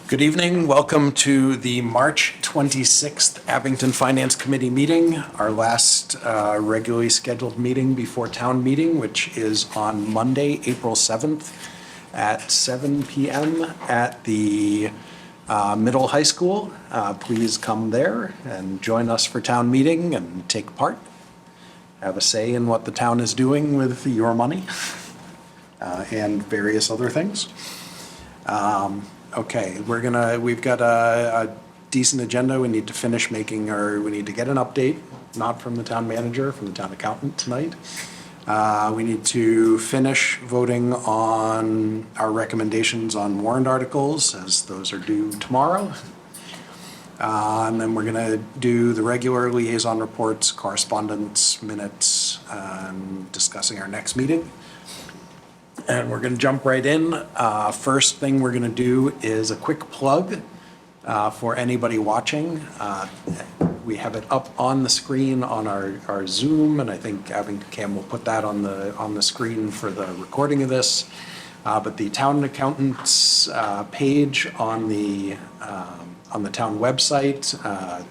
Good evening. Welcome to the March 26th Abington Finance Committee meeting, our last regularly scheduled meeting before town meeting, which is on Monday, April 7th at 7 p.m. at the Middle High School. Please come there and join us for town meeting and take part. Have a say in what the town is doing with your money and various other things. Okay, we've got a decent agenda. We need to finish we need to get an update, not from the town manager, from the town accountant tonight. We need to finish voting on our recommendations on warrant articles, as those are due tomorrow. And then we're gonna do the regular liaison reports, correspondence, minutes, discussing our next meeting. And we're going to jump right in. First thing we're going to do is a quick plug for anybody watching. We have it up on the screen on our Zoom, and I think Abington Cam will put that on the screen for the recording of this. But the town accountant's page on the town website.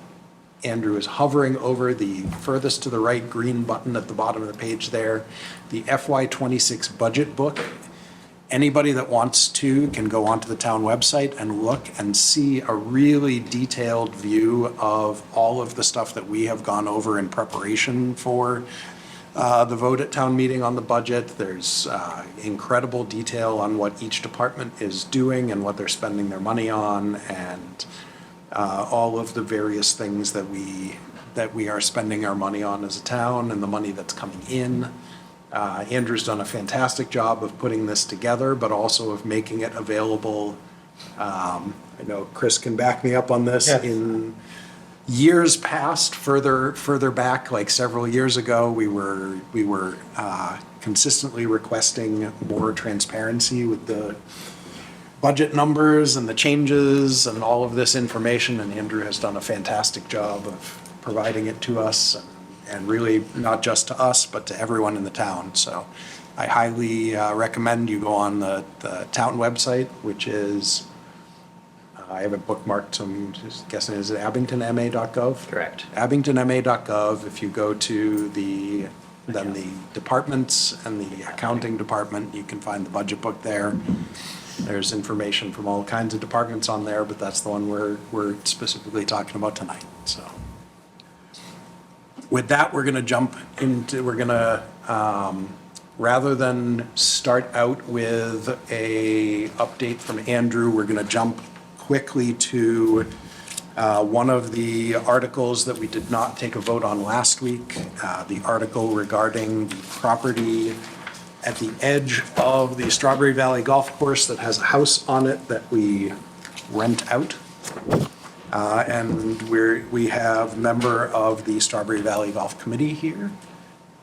Andrew is hovering over the furthest to the right green button at the bottom of the page there, the FY26 budget book. Anybody that wants to can go onto the town website and look and see a really detailed view of all of the stuff that we have gone over in preparation for the vote at town meeting on the budget. There's incredible detail on what each department is doing and what they're spending their money on, and all of the various things that we are spending our money on as a town and the money that's coming in. Andrew's done a fantastic job of putting this together, but also of making it available. I know Chris can back me up on this. Yes. In years past, further back, like several years ago, we were consistently requesting more transparency with the budget numbers and the changes and all of this information, and Andrew has done a fantastic job of providing it to us, and really not just to us, but to everyone in the town. So I highly recommend you go on the town website, which is, I have it bookmarked, so I'm just guessing, is it abingtonma.gov? Correct. abingtonma.gov. If you go to the departments and the accounting department, you can find the budget book there. There's information from all kinds of departments on there, but that's the one we're specifically talking about tonight. So with that, we're going to jump into, rather than start out with a update from Andrew, we're going to jump quickly to one of the articles that we did not take a vote on last week, the article regarding the property at the edge of the Strawberry Valley Golf Course that has a house on it that we rent out. And we have a member of the Strawberry Valley Golf Committee here.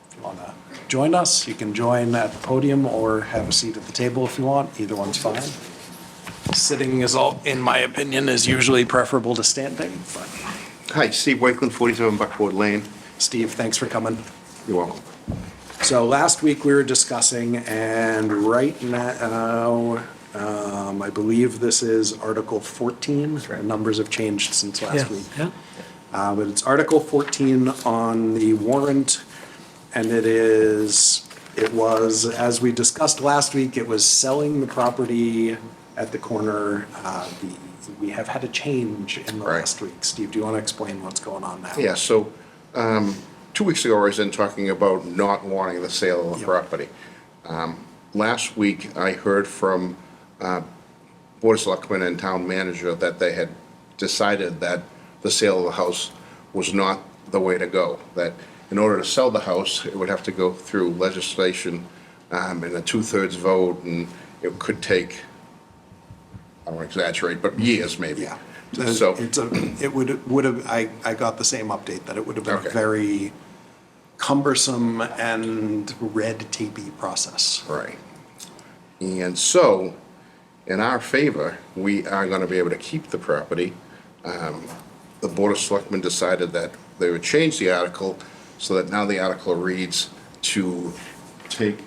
If you want to join us, you can join at the podium or have a seat at the table if you want. Either one's fine. Sitting is, in my opinion, is usually preferable to standing. But. Hi, Steve Wakeland, 47 Buckboard Lane. Steve, thanks for coming. You're welcome. So last week we were discussing, and right now, I believe this is Article 14. The numbers have changed since last week. Yeah. But it's Article 14 on the warrant, and it was, as we discussed last week, it was selling the property at the corner. We have had a change in the last week. Steve, do you want to explain what's going on now? Yeah, so 2 weeks ago, I was in talking about not wanting the sale of the property. Last week, I heard from Board of Selectmen and Town Manager that they had decided that the sale of the house was not the way to go. That in order to sell the house, it would have to go through legislation and a 2/3 vote, and it could take, I don't want to exaggerate, but years maybe. Yeah. So it would have. I got the same update that it would have been a very cumbersome and red tapey process. Right. And so, in our favor, we are going to be able to keep the property. The Board of Selectmen decided that they would change the article so that now the article reads to take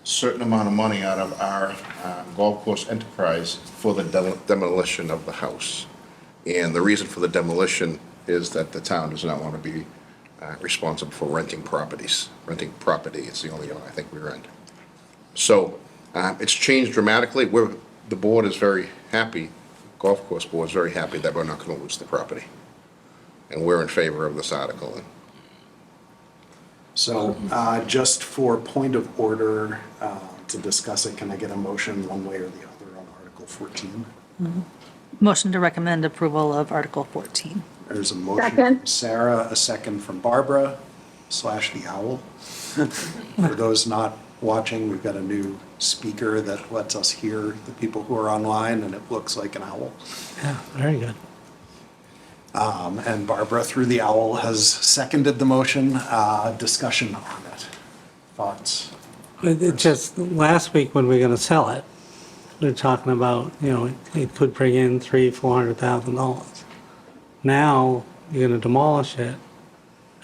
certain amount of money out of our golf course enterprise for the demolition of the house. And the reason for the demolition is that the town does not want to be responsible for renting properties. Renting property is the only one I think we rent. So it's changed dramatically. The board is very happy, golf course board is very happy that we're not going to lose the property. And we're in favor of this article. So just for point of order to discuss it, can I get a motion one way or the other on Article 14? Motion to recommend approval of Article 14. There's a motion Second. from Sarah, a second from Barbara, / the owl. For those not watching, we've got a new speaker that lets us hear the people who are online, and it looks like an owl. Yeah, very good. And Barbara, through the owl, has seconded the motion. Discussion on it. Thoughts? It just, last week when we were gonna sell it, we were talking about, it could bring in $300,000-400,000. Now, you're gonna demolish it.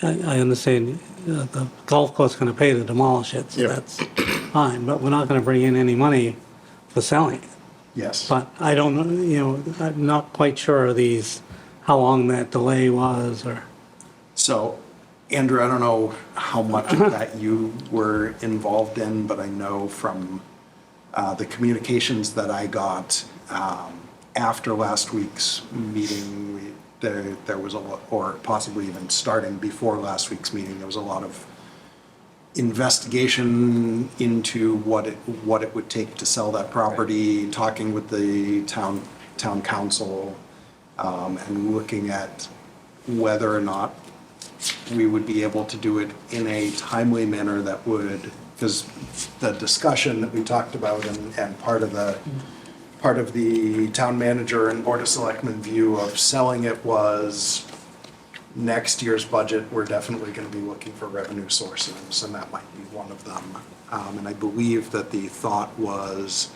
I understand the golf course is gonna pay to demolish it, so Yeah. that's fine, but we're not gonna bring in any money for selling it. Yes. But I don't know, I'm not quite sure of how long that delay was, or, So, Andrew, I don't know how much of that you were involved in, but I know from the communications that I got after last week's meeting, there was a lot, or possibly even starting before last week's meeting, there was a lot of investigation into what it would take to sell that property, talking with the town council, and looking at whether or not we would be able to do it in a timely manner that would, because the discussion that we talked about and part of the town manager and board of selectmen view of selling it was next year's budget, we're definitely going to be looking for revenue sources, and that might be one of them. And I believe that the thought was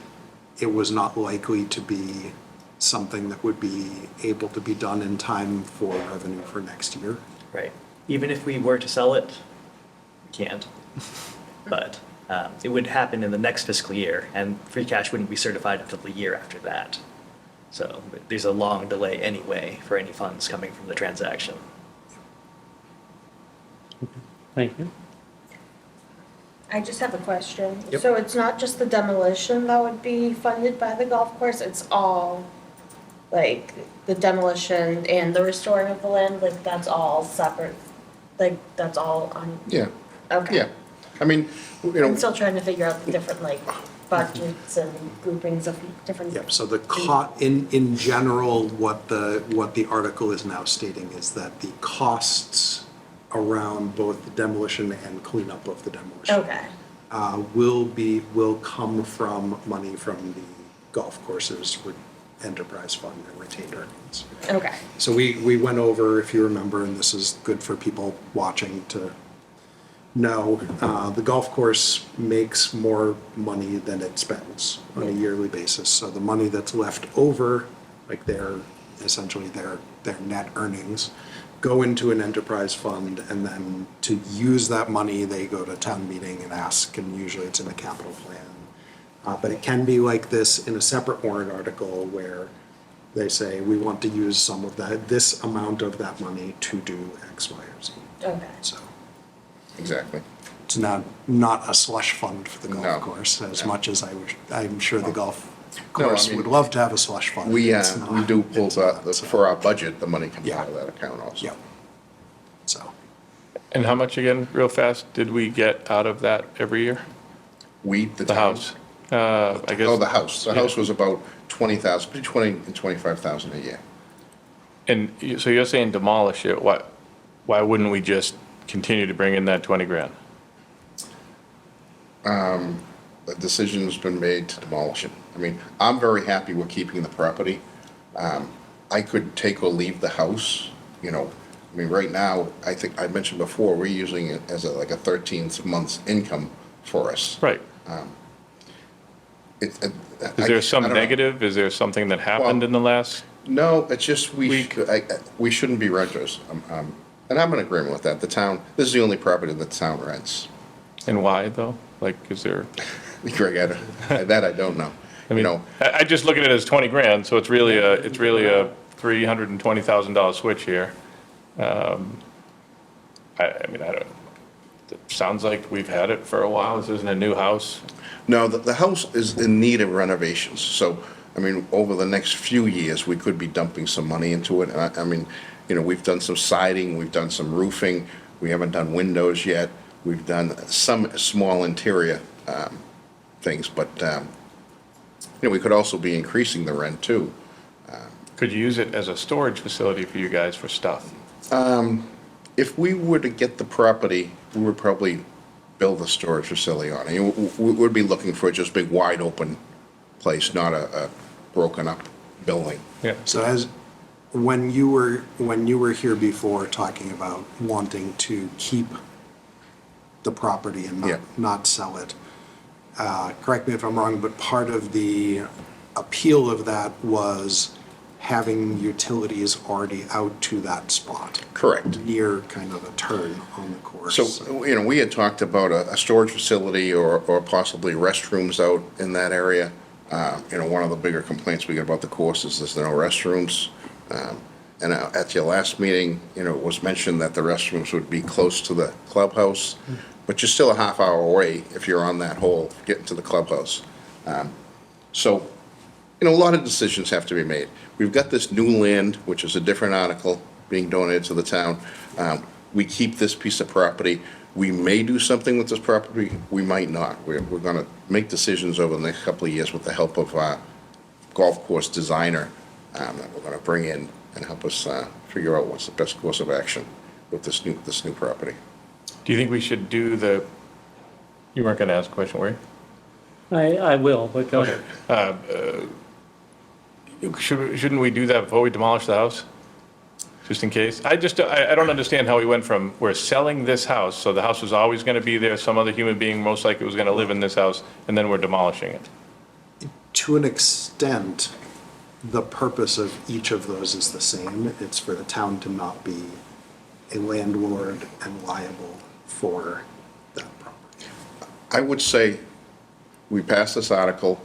it was not likely to be something that would be able to be done in time for revenue for next year. Right. Even if we were to sell it, we can't. But it would happen in the next fiscal year, and free cash wouldn't be certified until the year after that. So there's a long delay anyway for any funds coming from the transaction. thank you. I just have a question. Yep. So it's not just the demolition that would be funded by the golf course, it's all, like, the demolition and the restoring of the land, like, that's all separate? Like, that's all on, Yeah, okay. yeah. I mean, I'm still trying to figure out the different, like, budgets and groupings of different. Yep, so in general, what the article is now stating is that the costs around both the demolition and cleanup of the demolition Okay, will come from money from the golf courses enterprise fund and retained earnings. okay, So we went over, if you remember, and this is good for people watching to know, the golf course makes more money than it spends on a yearly basis. So the money that's left over, like essentially their net earnings, go into an enterprise fund, and then to use that money, they go to town meeting and ask, and usually it's in a capital plan. But it can be like this in a separate warrant article where they say, we want to use some of this amount of that money to do X, Y, or Z. okay. So exactly. it's not a slush fund for the golf No. course, as No. much as I'm sure the golf No, I course mean, would love to have a slush fund. We It's not. we do pull It's not, so. for our budget, the money comes Yeah. out of that account also. Yeah. So, And how much again, real fast, did we get out of that every year? The The town. house? I guess. Oh, the house. The Yeah. house was about 20,000, between 20 and 25,000 a year. And so you're saying demolish it, why wouldn't we just continue to bring in that 20 grand? The decision's been made to demolish it. I mean, I'm very happy we're keeping the property. I could take or leave the house, I mean, right now, I think I mentioned before, we're using it as like a 13th month's income for us. Right. Is there some negative? Is there something that happened Well- in the last? No, it's just Week. we shouldn't be renters. And I'm in agreement with that. The town, this is the only property that the town rents. And why though? Like, is there, Greg, that I don't know. I You mean, know, I just look at it as 20 grand, so it's really a $320,000 switch here. I mean, I don't, it sounds like we've had it for a while. This isn't a new house. no, the house is in need of renovations, so, I mean, over the next few years, we could be dumping some money into it. And I mean, you know, we've done some siding, we've done some roofing, we haven't done windows yet. We've done some small interior things, but, you know, we could also be increasing the rent too. Could you use it as a storage facility for you guys for stuff? If we were to get the property, we would probably build a storage facility on it. We would be looking for just a big, wide open place, not a broken up building. Yeah. So when you were here before talking about wanting to keep the property and Yeah. not sell it, correct me if I'm wrong, but part of the appeal of that was having utilities already out to that spot. Correct. Near kind of a turn on the course. So, you know, we had talked about a storage facility or possibly restrooms out in that area. You know, one of the bigger complaints we get about the course is there's no restrooms. And at your last meeting, you know, it was mentioned that the restrooms would be close to the clubhouse, but you're still a half hour away if you're on that hole getting to the clubhouse. So, you know, a lot of decisions have to be made. We've got this new land, which is a different article being donated to the town. We keep this piece of property. We may do something with this property, we might not. We're gonna make decisions over the next couple of years with the help of a golf course designer that we're gonna bring in and help us figure out what's the best course of action with this new property. Do you think we should do you weren't going to ask a question, were you? I will, but go ahead. Shouldn't we do that before we demolish the house? Just in case? I don't understand how we went from, we're selling this house, so the house was always going to be there, some other human being most likely was going to live in this house, and then we're demolishing it. To an extent, the purpose of each of those is the same. It's for the town to not be a landlord and liable for that property. I would say we pass this article,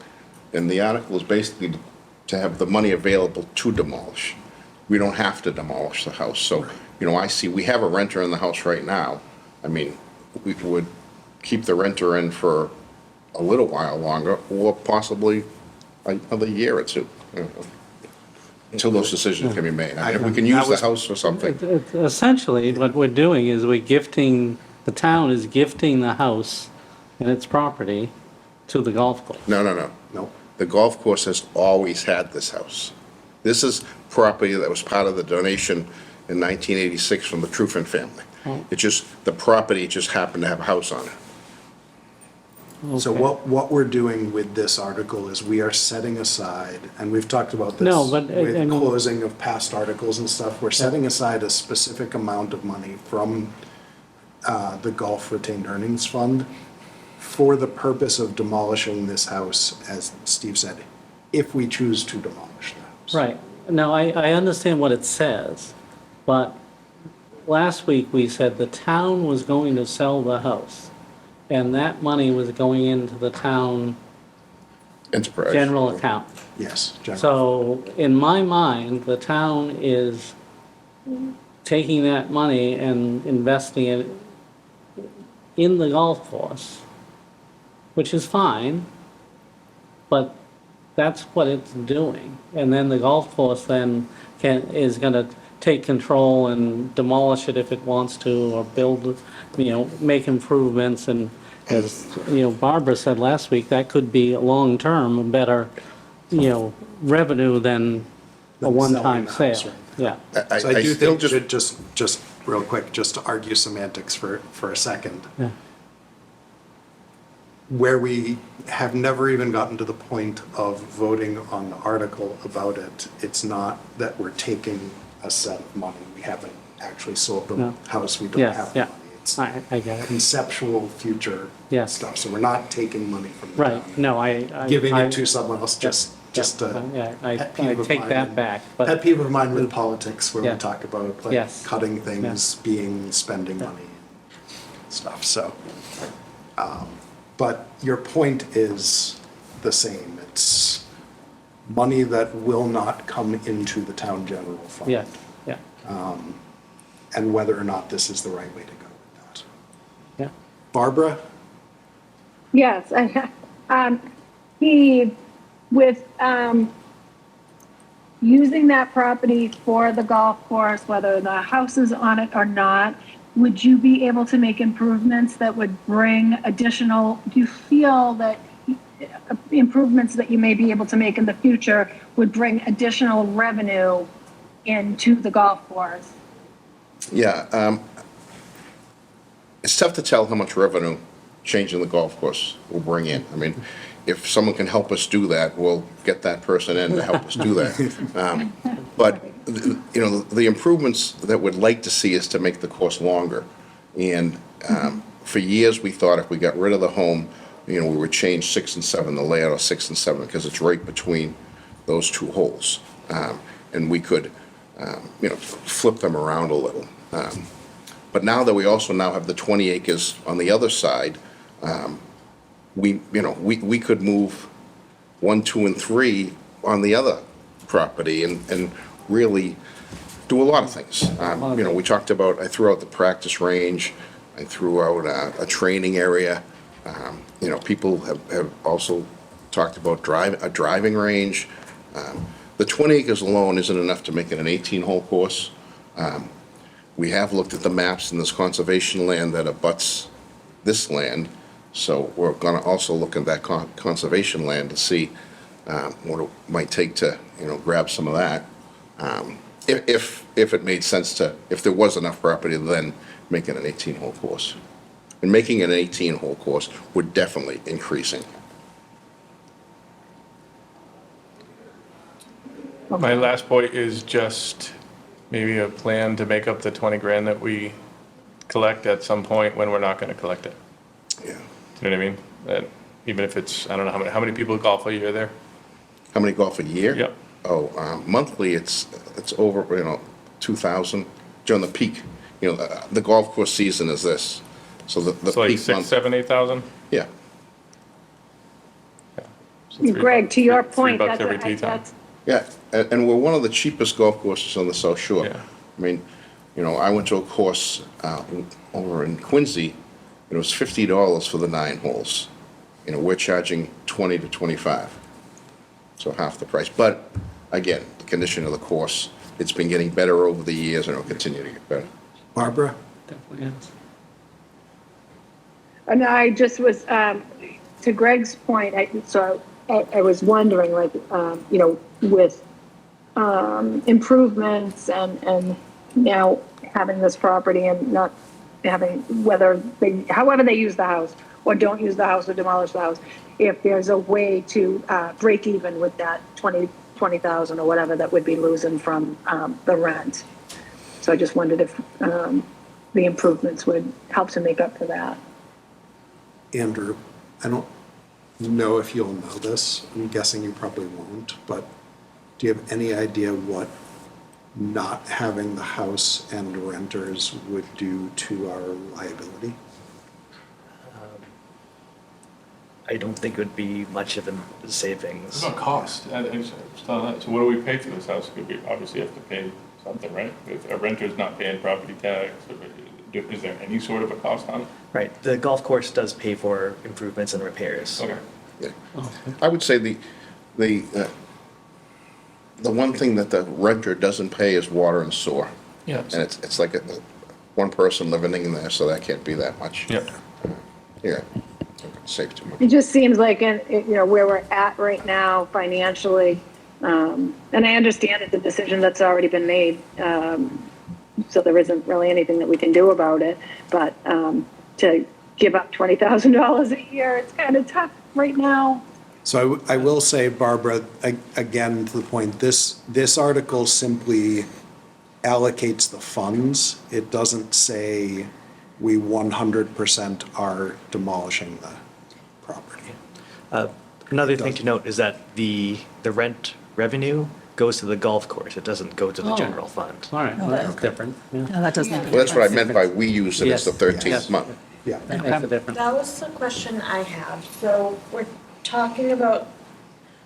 and the article is basically to have the money available to demolish. We don't have to demolish the house. So, you know, we have a renter in the house right now. I mean, we would keep the renter in for a little while longer, or possibly another year or two, you know, until those decisions can be made. I mean, if we can use the house for something. Essentially, what we're doing is the town is gifting the house and its property to the golf course. No. No. The golf course has always had this house. This is property that was part of the donation in 1986 from the Truffin family. The property just happened to have a house on it. So what we're doing with this article is we are setting aside, and we've talked about this No, but, I with mean- closing of past articles and stuff, we're setting aside a specific amount of money from the Golf Retained Earnings Fund for the purpose of demolishing this house, as Steve said, if we choose to demolish the house. Right. Now, I understand what it says, but last week we said the town was going to sell the house, and that money was going into the town Enterprise. general account. Yes, generally. So in my mind, the town is taking that money and investing it in the golf course, which is fine, but that's what it's doing. And then the golf course then is gonna take control and demolish it if it wants to, or build, make improvements. And as, Barbara said last week, that could be long-term, a better, revenue than a Than one-time selling the house, sale. right. Yeah. So I do still think, just real quick, just to argue semantics for a second, Yeah. where we have never even gotten to the point of voting on the article about it, it's not that we're taking a set of money. We haven't actually sold the No. house, we don't Yes, have yeah. money. It's I get it. conceptual future Yes. stuff, so we're not taking money from the town. Right, no, I. Giving I- it to someone else, just a Yeah, I pet peeve of take mine that in- back, Pet but, peeve of mine with politics, where we Yeah. talk about like Yes. cutting things, being spending money and stuff, so. But your point is the same. It's money that will not come into the town general fund. Yeah, yeah, And whether or not this is the right way to go with that. yeah. Barbara? Yes, he, with, using that property for the golf course, whether the house is on it or not, would you be able to make improvements that would bring additional, do you feel that improvements that you may be able to make in the future would bring additional revenue into the golf course? Yeah, it's tough to tell how much revenue changing the golf course will bring in. I mean, if someone can help us do that, we'll get that person in to help us do that. But, you know, the improvements that we'd like to see is to make the course longer. And for years, we thought if we got rid of the home, you know, we would change 6 and 7, the layout of 6 and 7, because it's right between those two holes. And we could, you know, flip them around a little. But now that we also now have the 20 acres on the other side, we could move 1, 2, and 3 on the other property and really do a lot of things. You know, we talked about, I threw out the practice range, I threw out a training area. You know, people have also talked about a driving range. The 20 acres alone isn't enough to make it an 18-hole course. We have looked at the maps, and there's conservation land that abuts this land, so we're gonna also look at that conservation land to see what it might take to, you know, grab some of that. If it made sense to, if there was enough property, then make it an 18-hole course. And making it an 18-hole course would definitely increasing. My last point is just maybe a plan to make up the 20 grand that we collect at some point when we're not gonna collect it. Yeah. You know what I mean? That even if it's, I don't know, how many people golf a year there? How many golf a year? Yep. Oh, monthly, it's over, you know, 2,000 during the peak. You know, the golf course season is this, so the It's like peak 6, month. 7, 8,000? Yeah, So Greg, to your point, $3 that's, every tee time. that's, yeah, and we're one of the cheapest golf courses on the South Shore. Yeah. I mean, you know, I went to a course over in Quincy, and it was $50 for the 9 holes. You know, we're charging 20 to 25, so half the price. But again, the condition of the course, it's been getting better over the years, and it'll continue to get better. Barbara? Definitely is. and I just was, to Greg's point, I was wondering, like, you know, with improvements and now having this property and not having, however they use the house or don't use the house or demolish the house, if there's a way to break even with that 20,000 or whatever that would be losing from the rent. So I just wondered if the improvements would help to make up for that. Andrew, I don't know if you'll know this. I'm guessing you probably won't, but do you have any idea what not having the house and renters would do to our liability? I don't think it would be much of a savings. It's not cost. So what do we pay for this house? We obviously have to pay something, right? If a renter's not paying property tax, is there any sort of a cost on it? Right, the golf course does pay for improvements and repairs. Okay. Yeah. I would say the one thing that the renter doesn't pay is water and sewer. Yeah. And it's like one person living in there, so that can't be that much. Yeah. Yeah, save too much. It just seems like, you know, where we're at right now financially, and I understand it's a decision that's already been made, so there isn't really anything that we can do about it, but to give up $20,000 a year, it's kind of tough right now. So I will say, Barbara, again, to the point, this article simply allocates the funds. It doesn't say we 100% are demolishing the property. Another thing to note is that the rent revenue goes to the golf course. It doesn't go to the Oh. general fund. All right, well, that's different. Yeah. No, that doesn't make a Well, that's what I difference. meant by we use it as the Yes, 13th yes. month. Yeah. That makes a difference. That was the question I have. So we're talking about,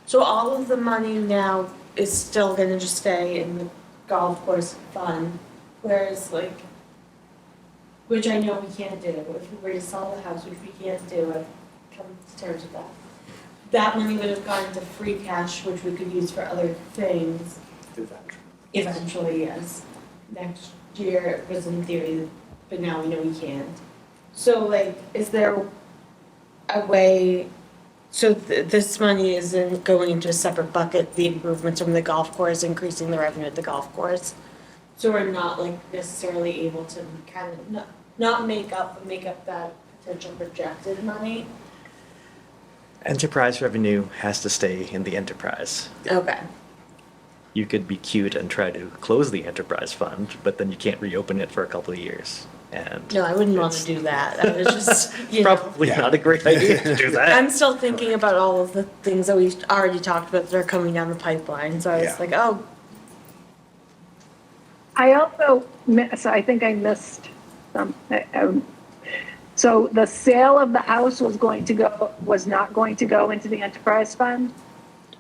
so all of the money now is still gonna just stay in the golf course fund, whereas like, which I know we can't do, if we were to sell the house, which we can't do, I've come to terms with that. That money would have gone into free cash, which we could use for other things eventually, yes. Next year it was in theory, but now we know we can't. So like, is there a way, so this money isn't going into a separate bucket, the improvements from the golf course, increasing the revenue at the golf course? So we're not like necessarily able to kind of not make up that potential projected money? Enterprise revenue has to stay in the enterprise. Okay. You could be cute and try to close the enterprise fund, but then you can't reopen it for a couple of years. And No, I wouldn't want to it's do that. I was just, you know. probably Yeah. not a great idea to do that. I'm still thinking about all of the things that we already talked about that are coming down the pipeline, so I was Yeah. like, oh, I also, so I think I missed so the sale of the house was not going to go into the enterprise fund?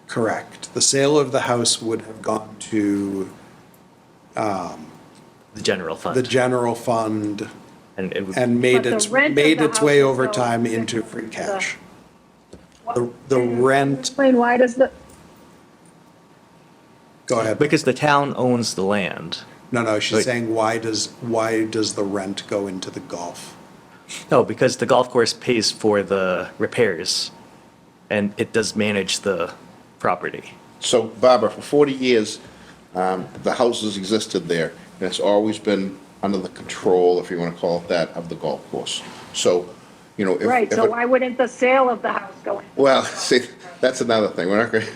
Correct. The sale of the house would have gone to The general fund. the general fund And it would, and made But the its, rent of made the its way house over goes time into into free the- cash. The rent, Explain why does the, go ahead. because the town owns the land. No, she's Wait. saying why does the rent go into the golf? No, because the golf course pays for the repairs and it does manage the property. So Barbara, for 40 years, the houses existed there, and it's always been under the control, if you want to call it that, of the golf course. So, you know, if. right, if so it- why wouldn't the sale of the house go in? Well, see, that's another thing. We're not going,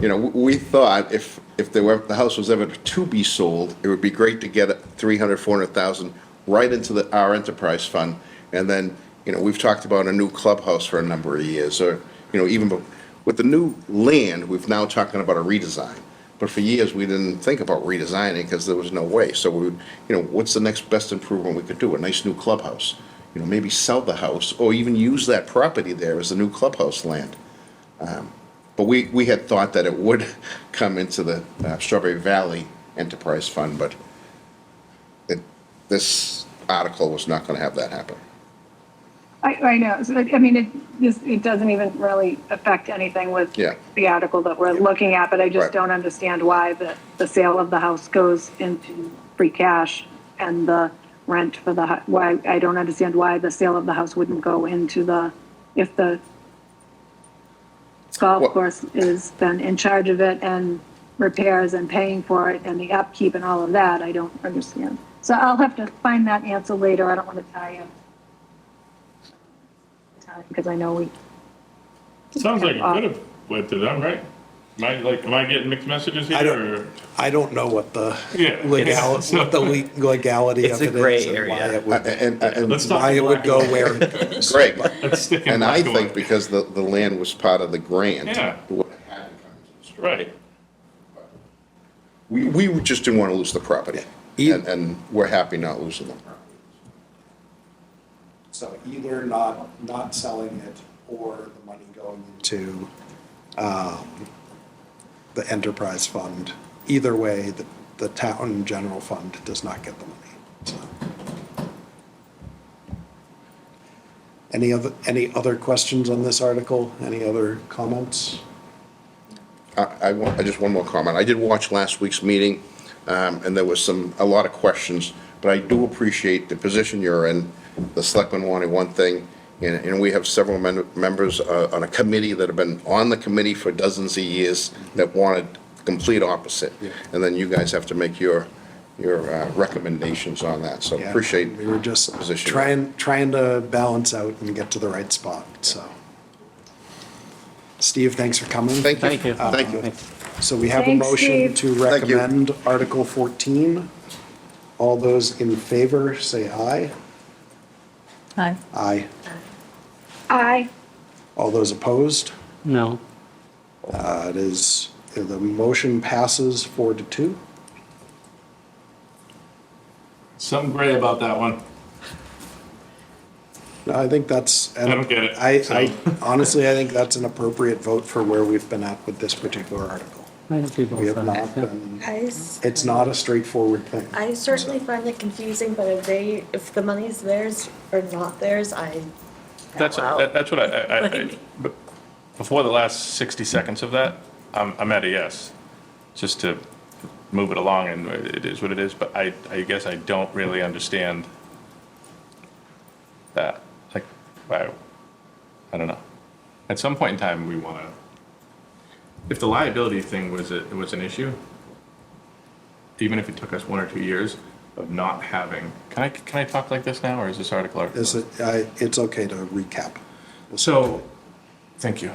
you know, we thought if the house was ever to be sold, it would be great to get 300, 400,000 right into our enterprise fund. And then, you know, we've talked about a new clubhouse for a number of years, or, you know, even with the new land, we've now talking about a redesign. But for years, we didn't think about redesigning because there was no way. So we would, you know, what's the next best improvement we could do? A nice new clubhouse. You know, maybe sell the house or even use that property there as a new clubhouse land. But we had thought that it would come into the Strawberry Valley Enterprise Fund, but this article was not going to have that happen. I know, so, I mean, it doesn't even really affect anything with Yeah. the article that we're looking at, but I Right. just don't understand why the sale of the house goes into free cash and the rent for why, I don't understand why the sale of the house wouldn't go into if the golf Well- course is then in charge of it and repairs and paying for it and the upkeep and all of that, I don't understand. So I'll have to find that answer later, I don't want to tie you. Because I know we. Sounds like it could have went to them, right? Am I getting mixed messages I here, don't, or? I don't know what the Yeah. legality, what the legality It's of a it is. gray and area. why it would- And Let's talk Why it would go black and where it goes. great. Let's stick in And I black and think white. because the land was part of the grant. Yeah. it would have had to come into the Right. We just didn't want to lose the property, Yeah. and we're happy not losing the property. So either not selling it or the money going into the enterprise fund. Either way, the town general fund does not get the money, so. Any other questions on this article? Any other comments? I just one more comment. I did watch last week's meeting, and there was a lot of questions, but I do appreciate the position you're in. The selectmen wanted one thing, and we have several members on a committee that have been on the committee for dozens of years that wanted complete opposite. Yeah. And then you guys have to make your recommendations on that, so Yeah, appreciate We were just the position. trying to balance out and get to the right spot, so. Steve, thanks for coming. Thank you. Thank you. Thank you. So we have a Thanks, motion Steve. to Thank you. recommend Article 14. All those in favor, say aye. Aye. Aye. Aye. All those opposed? No. The motion passes 4-2. Something gray about that one. I think that's. I don't get it, I honestly, I think that's an appropriate vote for where we've been at with this particular article. I think people We have said, not yeah. been, I it's not a straightforward thing. I certainly find it confusing, but if the money's theirs or not theirs, That's what but before the last 60 seconds of that, I'm at a yes, just to move it along, and it is what it is, but I guess I don't really understand that, like, I don't know. At some point in time, we want to, if the liability thing was an issue, even if it took us 1 or 2 years of not having, can I talk like this now, or is this article? Is it, it's okay to recap. So, thank you.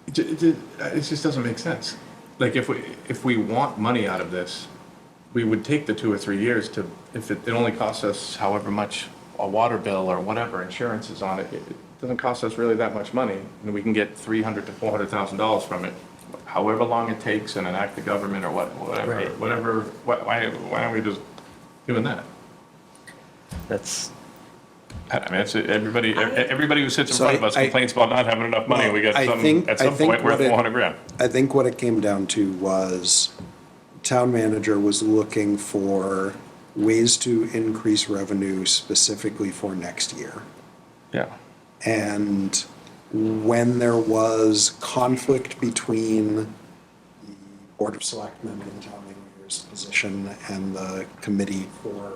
It just doesn't make sense. Like, if we want money out of this, we would take the 2 or 3 years to, if it only costs us however much a water bill or whatever insurance is on it, it doesn't cost us really that much money, and we can get $300,000 to $400,000 from it, however long it takes in an act of government or whatever. Why aren't we just doing that? That's, I mean, it's everybody who sits in So front of us I- complains about not having enough money, and we got I some, think- at I some think point, we're what it- 400 grand. I think what it came down to was town manager was looking for ways to increase revenue specifically for next year. Yeah. And when there was conflict between the Board of Selectmen and town manager's position and the committee for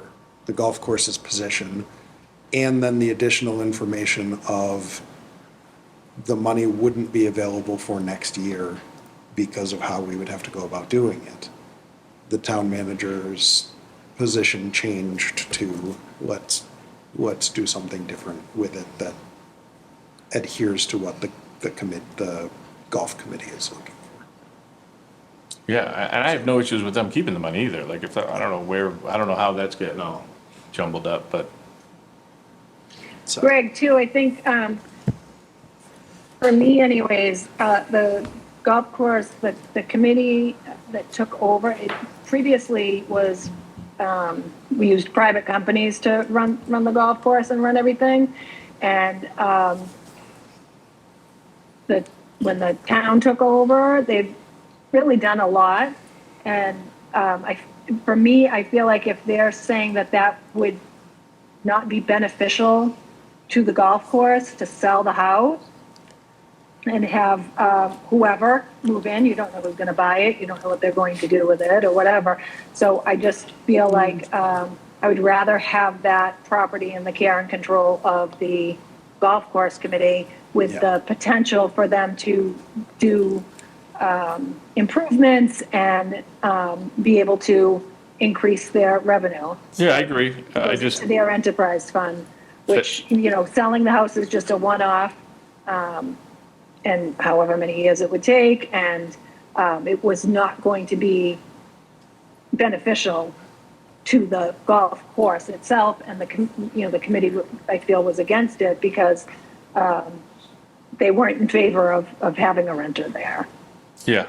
the golf course's position, and then the additional information of the money wouldn't be available for next year because of how we would have to go about doing it. The town manager's position changed to let's do something different with it that adheres to what the golf committee is looking for. Yeah, and I have no issues with them keeping the money either. Like, if, I don't know how that's getting all jumbled up, but So, Greg, too, I think, for me anyways, the golf course, the committee that took over, it previously was, we used private companies to run the golf course and run everything. And, when the town took over, they've really done a lot. And, for me, I feel like if they're saying that would not be beneficial to the golf course to sell the house and have whoever move in, you don't know who's going to buy it, you don't know what they're going to do with it or whatever. So I just feel like I would rather have that property in the care and control of the golf course committee with Yeah. the potential for them to do improvements and be able to increase their revenue. yeah, I agree. I just, Their enterprise fund, which, selling the house is just a one-off, and however many years it would take, and it was not going to be beneficial to the golf course itself, and the committee, I feel, was against it because they weren't in favor of having a renter there. yeah.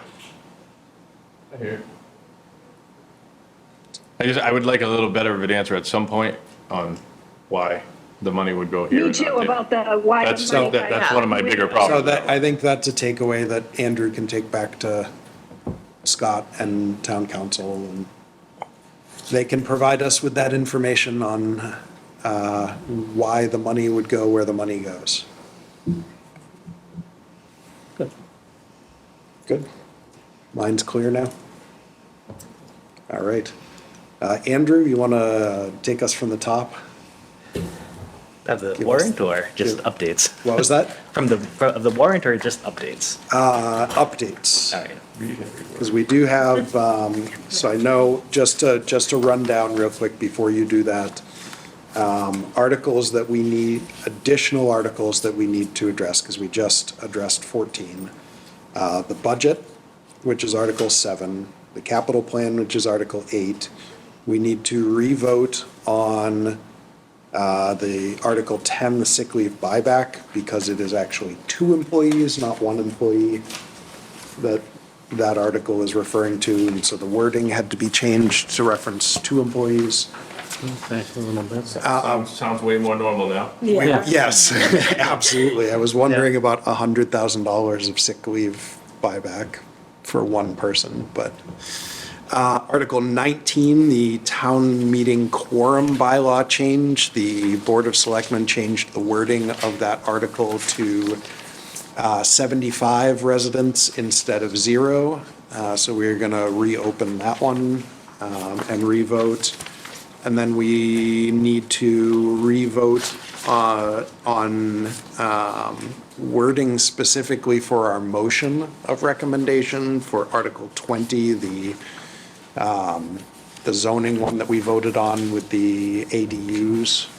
I hear it. I would like a little better of an answer at some point on why the money would go here. Me and too, not there. about the why. That's, the money- that's one of my bigger so problems. that, I think that's a takeaway that Andrew can take back to Scott and town council, and they can provide us with that information on why the money would go where the money goes. Good. Good. Mind's clear now? All right. Andrew, you want to take us from the top? of the Give warrant us- or just give- updates? What was that? From the warrant or just updates? Updates. All right. Because we do have, so I know, just to run down real quick before you do that, articles that we need, additional articles that we need to address, because we just addressed 14. The budget, which is Article 7, the capital plan, which is Article 8. We need to revote on the Article 10, the sick leave buyback, because it is actually 2 employees, not 1 employee, that article is referring to, and so the wording had to be changed to reference 2 employees. It's actually a little bit. Sounds way more normal now. Yeah. Yes, absolutely. I was wondering about $100,000 of sick leave buyback for one person, but Article 19, the town meeting quorum bylaw change. The Board of Selectmen changed the wording of that article to 75 residents instead of 0. So we're going to reopen that one and revote. And then we need to revote on wording specifically for our motion of recommendation for Article 20, the zoning one that we voted on with the ADUs.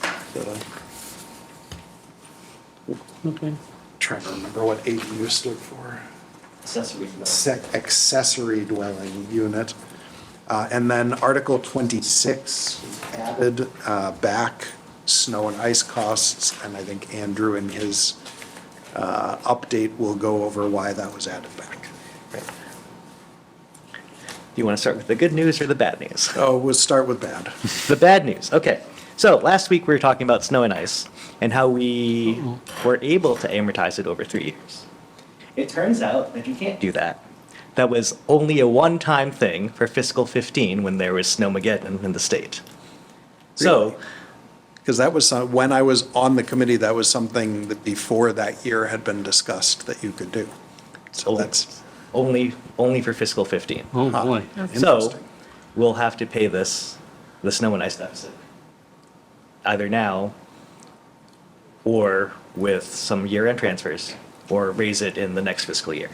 Okay. Trying to remember what ADU stood for. Accessory. Accessory dwelling unit. And then Article 26 added back snow and ice costs, and I think Andrew in his update will go over why that was added back. Do you want to start with the good news or the bad news? Oh, we'll start with bad. The bad news. Okay. So last week we were talking about snow and ice and how we were able to amortize it over 3 years. It turns out that you can't do that. That was only a one-time thing for fiscal 15 when there was snowmageddon in the state. So, Because that was, when I was on the committee, that was something that before that year had been discussed that you could do. So only- that's only for fiscal 15. Oh, boy. So, interesting. we'll have to pay the snow and ice deficit. Either now, or with some year-end transfers, or raise it in the next fiscal year.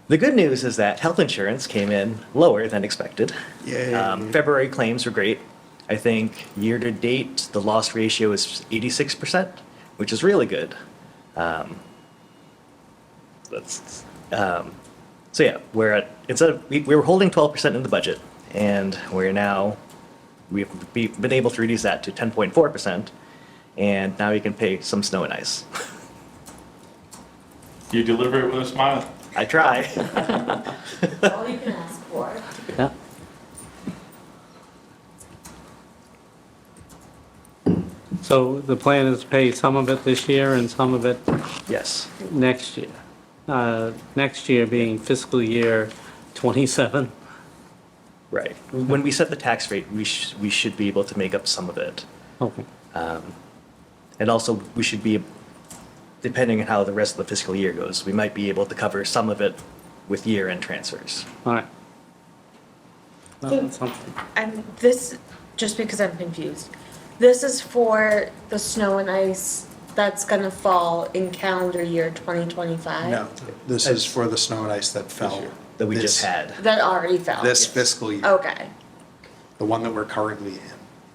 The good news is that health insurance came in lower than expected. Yay. February claims were great. I think year-to-date, the loss ratio is 86%, which is really good. So yeah, we're at, we were holding 12% in the budget, and we've been able to reduce that to 10.4%, and now you can pay some snow and ice. You deliver it with a smile. I try. All you can ask for. Yeah. So the plan is to pay some of it this year and some of it Yes. next year. Next year being fiscal year '27. Right. When we set the tax rate, we should be able to make up some of it. Okay. And also, we should be, depending on how the rest of the fiscal year goes, we might be able to cover some of it with year-end transfers. All right. Well, that's something. And this, just because I'm confused, this is for the snow and ice that's gonna fall in calendar year 2025? No, this is for the snow and ice that fell. That we just this- had. That already fell? This fiscal year, Okay, the one that we're currently in.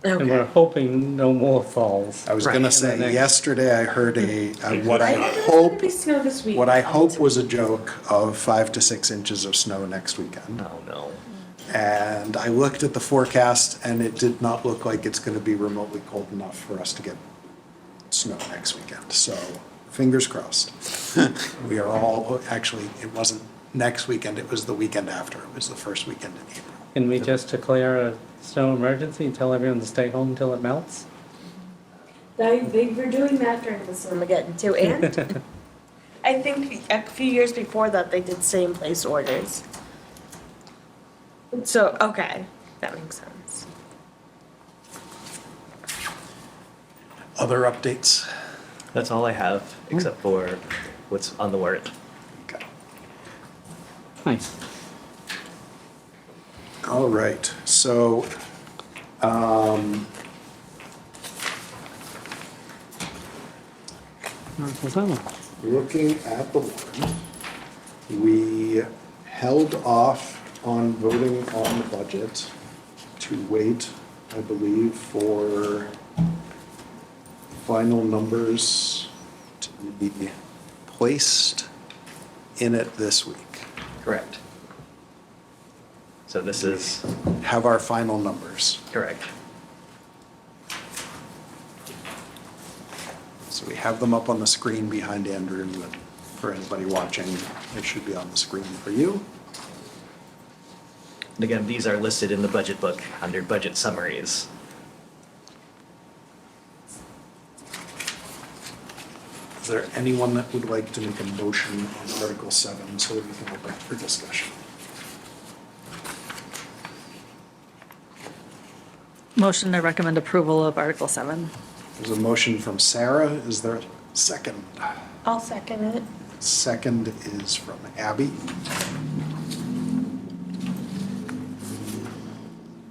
And we're okay. hoping no more falls. I was Right. gonna In the say, next- yesterday I heard what I I think there's hope, gonna be snow this week. what I hope was a joke of 5 to 6 inches of snow next weekend. Oh, no. And I looked at the forecast and it did not look like it's gonna be remotely cold enough for us to get snow next weekend. So, fingers crossed. We are all, actually, it wasn't next weekend, it was the weekend after. It was the first weekend in April. Can we just declare a snow emergency and tell everyone to stay home until it melts? They were doing that during the Snowmageddon too, and I think a few years before that, they did stay in place orders. So, okay, that makes sense. Other updates? That's all I have, except for what's on the warrant. Okay. Nice. All right, so, Article 7. looking at the warrant, we held off on voting on the budget to wait, I believe, for final numbers to be placed in it this week. Correct. So this is Have our final numbers. correct. So we have them up on the screen behind Andrew, but for anybody watching, it should be on the screen for you. And again, these are listed in the budget book under budget summaries. Is there anyone that would like to make a motion on Article 7 so that we can open it for discussion? Motion to recommend approval of Article 7. There's a motion from Sarah. Is there a second? I'll second it. Second is from Abby.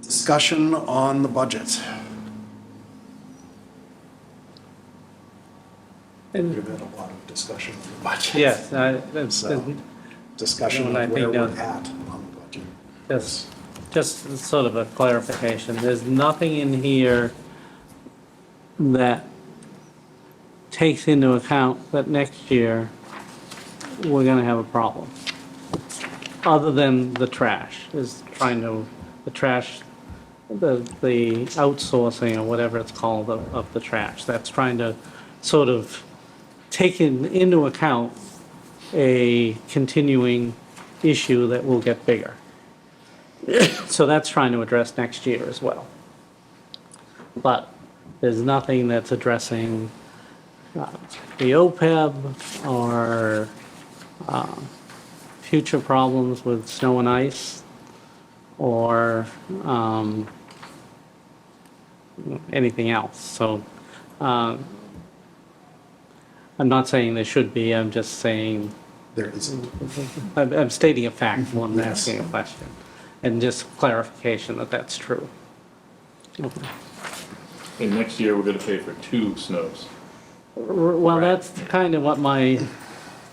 Discussion on the budget. We've had a lot of discussion on the budget. Yes, So, discussion And I of where think we're that- at on the budget. just sort of a clarification. There's nothing in here that takes into account that next year we're gonna have a problem. Other than the trash, the trash, the outsourcing or whatever it's called of the trash. That's trying to sort of take into account a continuing issue that will get bigger. So that's trying to address next year as well. But there's nothing that's addressing the OPEB or future problems with snow and ice or anything else. So I'm not saying there should be, I'm just saying, There isn't. I'm stating a fact more than Yes. asking a question. And just clarification that that's true. Okay. And next year, we're gonna pay for 2 snows. Well, that's kind of what my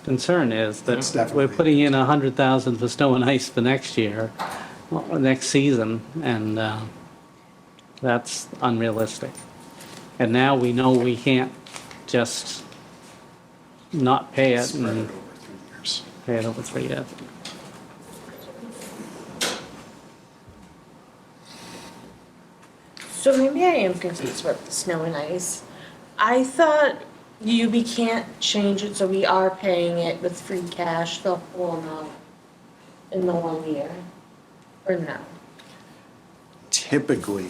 concern is, That's that definitely- we're putting in 100,000 for snow and ice for next year, or next season, and that's unrealistic. And now we know we can't just not pay it Spread it and over 3 years. pay it over 3 years. So maybe I am confused with the snow and ice. I thought UB can't change it, so we are paying it with free cash the whole amount in the 1 year, or no? Typically,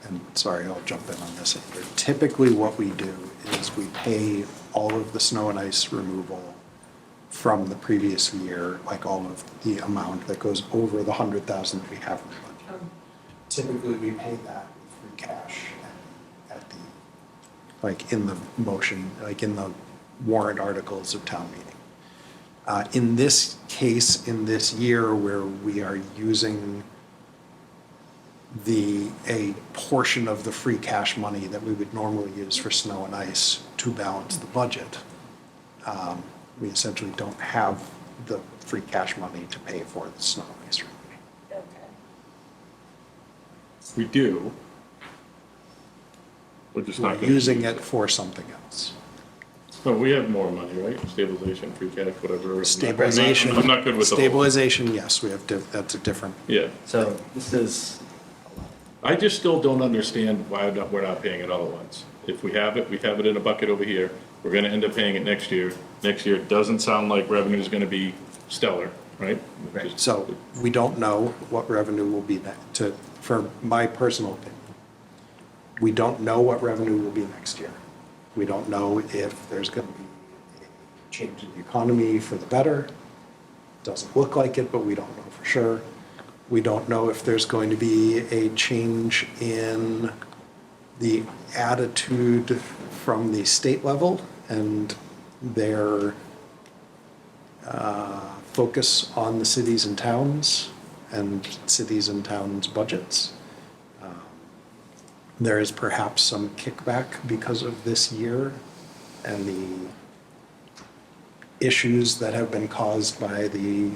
and sorry, I'll jump in on this, Andrew. Typically, what we do is we pay all of the snow and ice removal from the previous year, like all of the amount that goes over the 100,000 we have in the budget. Typically, we pay that with free cash at the, like in the motion, like in the warrant articles of town meeting. In this case, in this year where we are using a portion of the free cash money that we would normally use for snow and ice to balance the budget, we essentially don't have the free cash money to pay for the snow and ice removal. Okay. We do. We're just not We're gonna. using it for something else. No, we have more money, right? Stabilization, free cash, whatever. Stabilization. I'm not good with the whole. Stabilization, yes, we have, that's a different, Yeah. So this is, I just still don't understand why we're not paying it all at once. If we have it in a bucket over here. We're gonna end up paying it next year. Next year, it doesn't sound like revenue is gonna be stellar, right? Right. so we don't know what revenue will be for my personal opinion. We don't know what revenue will be next year. We don't know if there's going to be a change in the economy for the better. Doesn't look like it, but we don't know for sure. We don't know if there's going to be a change in the attitude from the state level and their focus on the cities and towns and cities and towns' budgets. There is perhaps some kickback because of this year and the issues that have been caused by the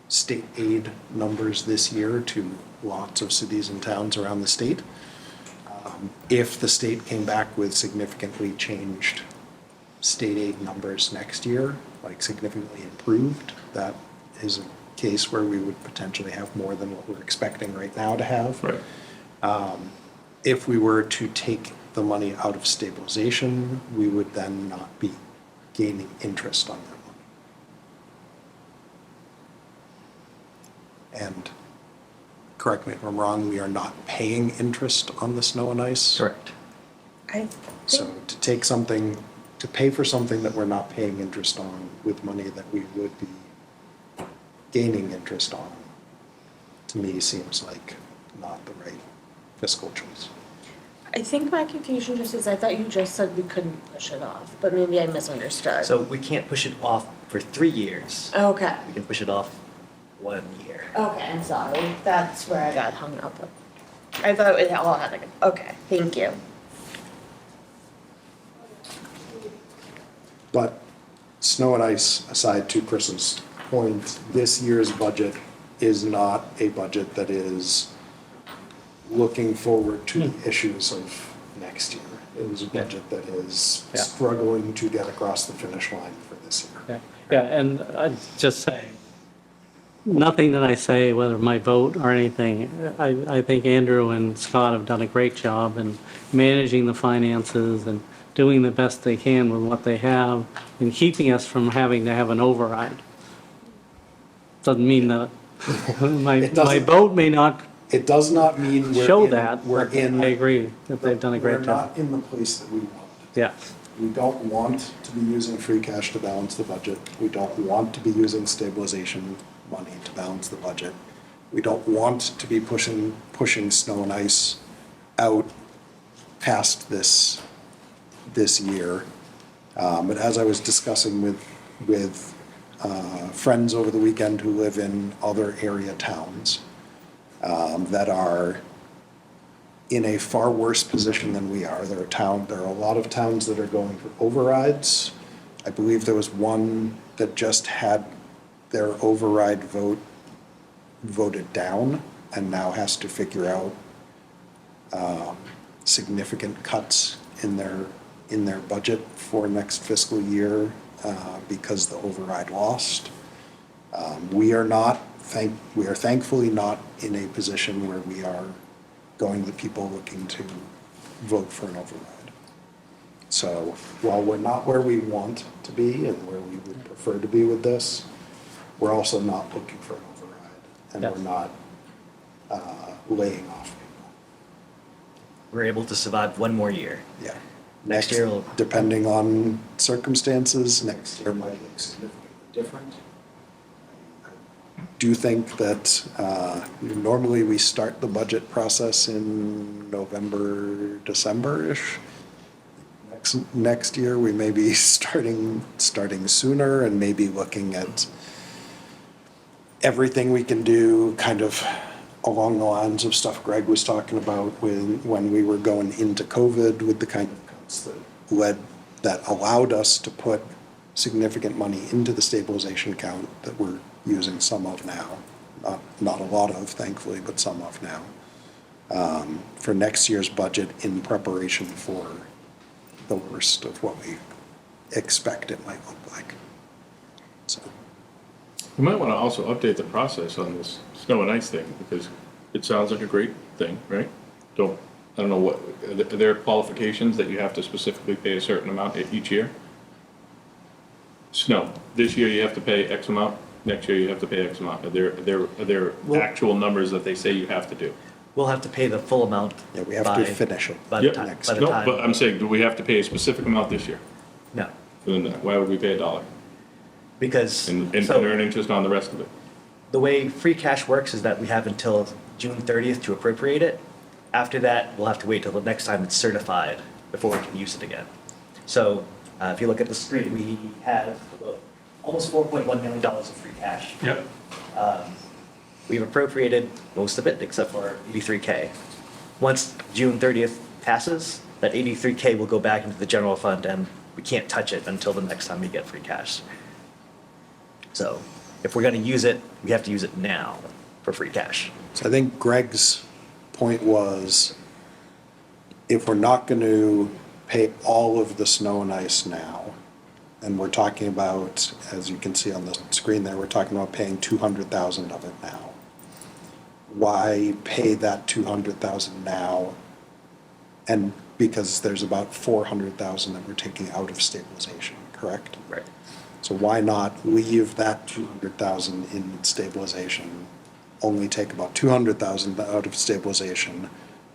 state aid numbers this year to lots of cities and towns around the state. If the state came back with significantly changed state aid numbers next year, like significantly improved, that is a case where we would potentially have more than what we're expecting right now to have. Right. If we were to take the money out of stabilization, we would then not be gaining interest on that money. And correct me if I'm wrong, we are not paying interest on the snow and ice. Correct. I So think, to take something, to pay for something that we're not paying interest on with money that we would be gaining interest on, to me seems like not the right fiscal choice. I think my confusion just is I thought you just said we couldn't push it off, but maybe I misunderstood. So we can't push it off for 3 years. Okay. We can push it off 1 year. Okay, I'm sorry. That's where I got hung up. I thought it all had like, okay, thank you. But snow and ice aside, to Chris's point, this year's budget is not a budget that is looking forward to the issues of next year. It is a budget that is Yeah. struggling to get across the finish line for this year. Yeah, and I'd just say, nothing that I say, whether my vote or anything, I think Andrew and Scott have done a great job in managing the finances and doing the best they can with what they have and keeping us from having to have an override. Doesn't mean that my It doesn't- vote may not It does not mean show that, we're but in. I agree that they've done a great We're job. not in the place that we want. Yeah, We don't want to be using free cash to balance the budget. We don't want to be using stabilization money to balance the budget. We don't want to be pushing snow and ice out past this year. But as I was discussing with friends over the weekend who live in other area towns that are in a far worse position than we are. There are a lot of towns that are going for overrides. I believe there was one that just had their override voted down and now has to figure out significant cuts in their budget for next fiscal year because the override lost. We are thankfully not in a position where we are going to people looking to vote for an override. So while we're not where we want to be and where we would prefer to be with this, we're also not looking for an override, and Yeah. we're not laying off people. We're able to survive 1 more year. Yeah. Next year will- Depending on circumstances, next year might look significantly different. I do think that normally we start the budget process in November, December-ish. Next year, we may be starting sooner and maybe looking at everything we can do kind of along the lines of stuff Greg was talking about when we were going into COVID with the kind of cuts that allowed us to put significant money into the stabilization account that we're using some of now. Not a lot of, thankfully, but some of now. For next year's budget in preparation for the worst of what we expect it might look like. So, You might want to also update the process on this snow and ice thing, because it sounds like a great thing, right? I don't know what, are there qualifications that you have to specifically pay a certain amount each year? Snow, this year you have to pay X amount, next year you have to pay X amount. Are there Well- actual numbers that they say you have to do? We'll have to pay the full amount. yeah, we have by- to finish it. By the Yep. time, Next. by the No, time. but I'm saying, do we have to pay a specific amount this year? No, Then why would we pay $1 because. and so- earn interest on the rest of it? The way free cash works is that we have until June 30th to appropriate it. After that, we'll have to wait till the next time it's certified before we can use it again. So if you look at the screen, we have almost $4.1 million of free cash. Yep. We've appropriated most of it except for 83K. Once June 30th passes, that 83K will go back into the general fund and we can't touch it until the next time we get free cash. So if we're going to use it, we have to use it now for free cash. So I think Greg's point was, if we're not going to pay all of the snow and ice now, and we're talking about, as you can see on the screen there, we're talking about paying 200,000 of it now. Why pay that 200,000 now? And because there's about 400,000 that we're taking out of stabilization, correct? Right. So why not leave that 200,000 in stabilization only take about 200,000 out of stabilization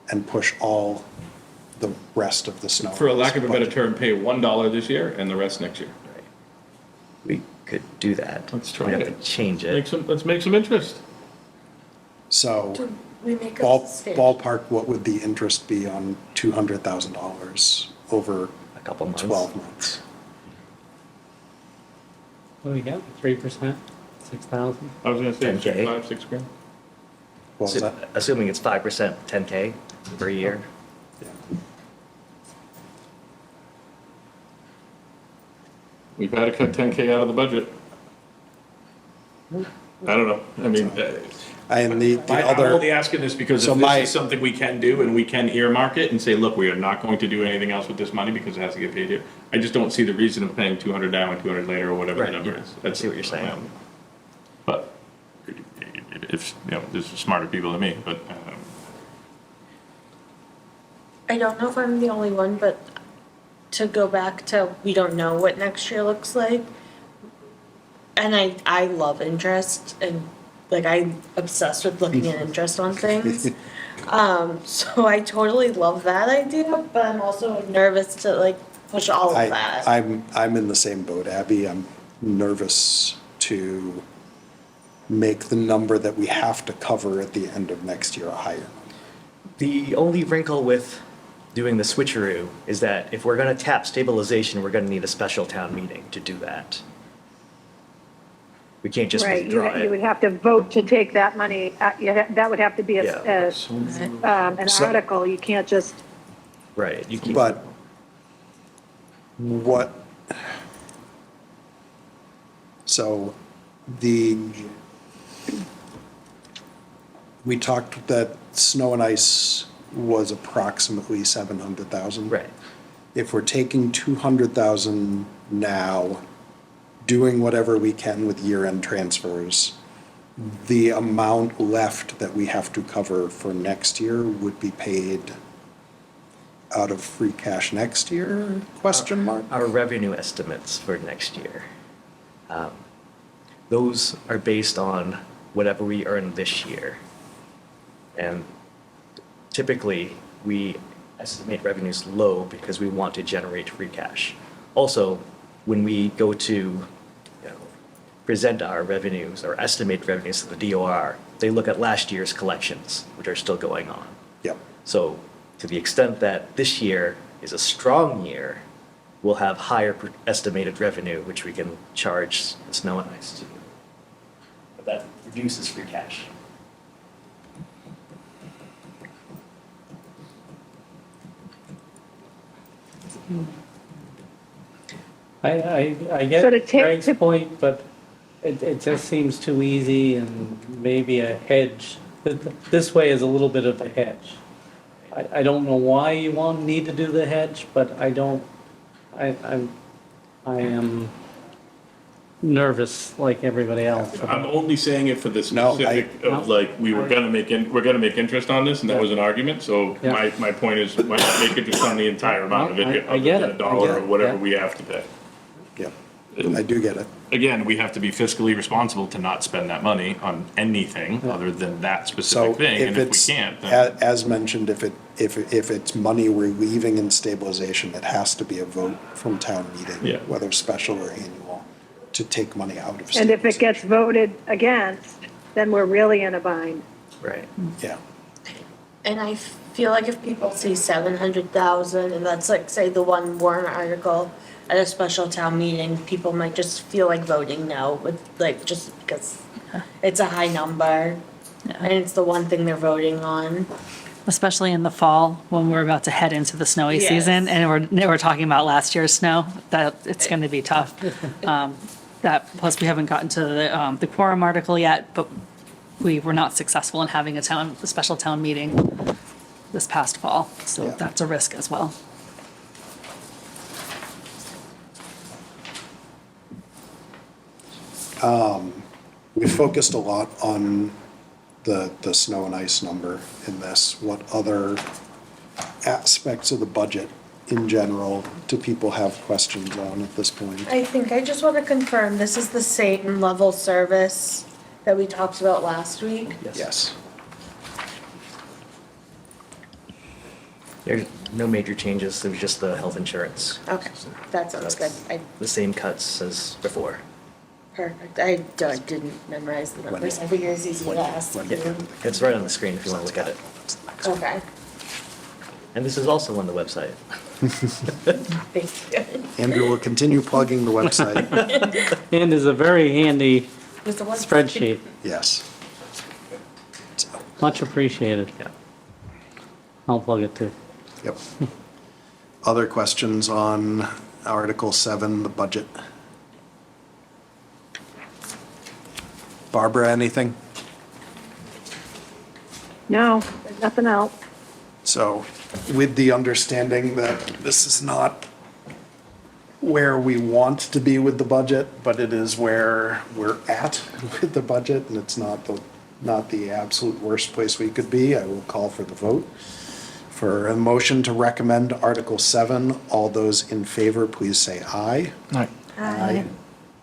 and push all the rest of the snow. For a lack of a better budget. term, pay $1 this year and the rest next year. Right. We could do that. Let's try We'd have it. to change Make it. some, let's make some interest. So Do we make a ballpark, what would the interest be on $200,000 over A couple months. 12 months? What do we get, 3%, 6,000? I was gonna say, 10K. 5, 6 grand. What was that? Assuming it's 5%, 10K per year. Yeah. We've had to cut 10K out of the budget. I don't know, I mean, And the I'm only other, asking this because So if my- this is something we can do and we can earmark it and say, look, we are not going to do anything else with this money because it has to get paid here. I just don't see the reason of paying 200 now and 200 later or whatever the Right, number yeah. is. I see what you're saying. But if, you know, there's smarter people than me, but, I don't know if I'm the only one, but to go back to, we don't know what next year looks like. And I love interest and like I'm obsessed with looking at interest on things. So I totally love that idea, but I'm also nervous to like push all of that. I'm in the same boat, Abby. I'm nervous to make the number that we have to cover at the end of next year a higher number. The only wrinkle with doing the switcheroo is that if we're gonna tap stabilization, we're gonna need a special town meeting to do that. We can't just Right, withdraw you would it. have to vote to take that money, that would have to be Yeah. an So- article, you can't just, Right, you keep. But what, so we talked that snow and ice was approximately 700,000. Right, If we're taking 200,000 now, doing whatever we can with year-end transfers, the amount left that we have to cover for next year would be paid out of free cash next year, question mark? our revenue estimates for next year. Those are based on whatever we earn this year. And typically, we estimate revenues low because we want to generate free cash. Also, when we go to, you know, present our revenues or estimate revenues to the DOR, they look at last year's collections, which are still going on. Yep. So to the extent that this year is a strong year, we'll have higher estimated revenue, which we can charge the snow and ice to. But that reduces free cash. I So get to take- Greg's point, but it just seems too easy and maybe a hedge. This way is a little bit of a hedge. I don't know why you need to do the hedge, but I am nervous like everybody else. I'm only saying it for the No, specific of like, we're gonna make interest on this, and that was an argument, so Yeah. my point is, why not make interest on the entire amount of it, I other get than it, $1 I get or it, whatever yeah. we have to pay. Yep. I do get it. Again, we have to be fiscally responsible to not spend that money on anything other than that So specific thing, and if if it's, we can't, then. as mentioned, if it's money we're leaving in stabilization, it has to be a vote from town meeting, Yeah. whether special or annual, to take money out of and stabilization. if it gets voted against, then we're really in a bind. Right. Yeah. And I feel like if people see 700,000 and that's like, say, the one warrant article at a special town meeting, people might just feel like voting no, with like, just because it's a high number. And it's the one thing they're voting on. Especially in the fall, when we're about to head into the snowy Yes. season, and we're talking about last year's snow, that it's gonna be tough. That, plus we haven't gotten to the quorum article yet, but we were not successful in having a special town meeting this past fall, so Yeah. that's a risk as well. We focused a lot on the snow and ice number in this. What other aspects of the budget in general do people have questions on at this point? I think I just want to confirm, this is the same level service that we talked about last week? Yes. There's no major changes, it was just the health insurance. Okay, that sounds good. The same cuts as before. Perfect. I didn't memorize the numbers. I figured it's easy to ask. Yeah, it's right on the screen if you want to look at it. Okay, And this is also on the website. thank you. Andrew will continue plugging the website. And is a very handy Was the one- spreadsheet. Yes. So, Much appreciated. Yeah. I'll plug it too. yep. Other questions on Article 7, the budget? Barbara, anything? No, nothing else. So with the understanding that this is not where we want to be with the budget, but it is where we're at with the budget, and it's not the absolute worst place we could be, I will call for the vote. For a motion to recommend Article 7, all those in favor, please say aye. Aye.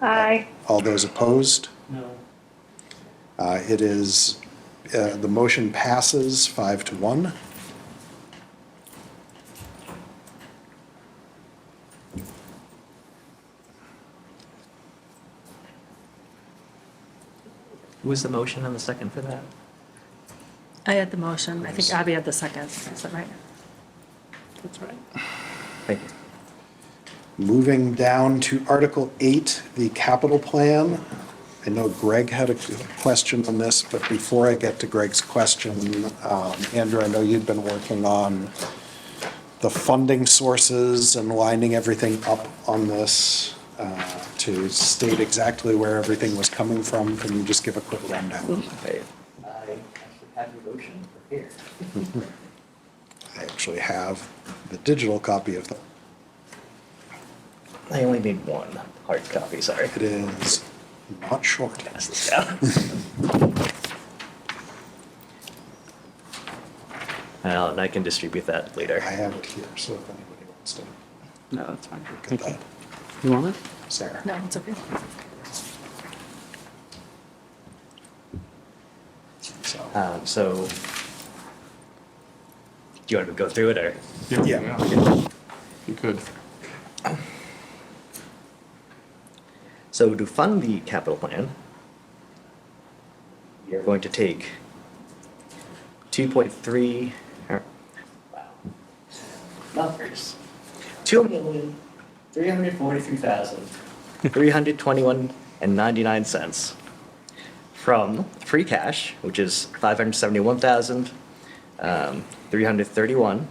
Aye. All those opposed? No. It is, the motion passes 5-1. Who was the motion and the second for that? I had the motion. I think Abby had the second. Is that right? That's right. Thank you. Moving down to Article 8, the capital plan. I know Greg had a question on this, but before I get to Greg's question, Andrew, I know you'd been working on the funding sources and lining everything up on this to state exactly where everything was coming from. Can you just give a quick rundown? I actually have your motion prepared. I actually have the digital copy of them. I only need one hard copy, sorry. It is not short. Pass this down. And I can distribute that later. I have it here, so if anybody wants to No, that's fine. look at Thank you. that. You want it? Sarah? No, it's okay. So, So, do you want to go through it or? yeah. You could. So to fund the capital plan, we are going to take 2.3, wow, numbers. 2,343,321.99 from free cash, which is 571,331.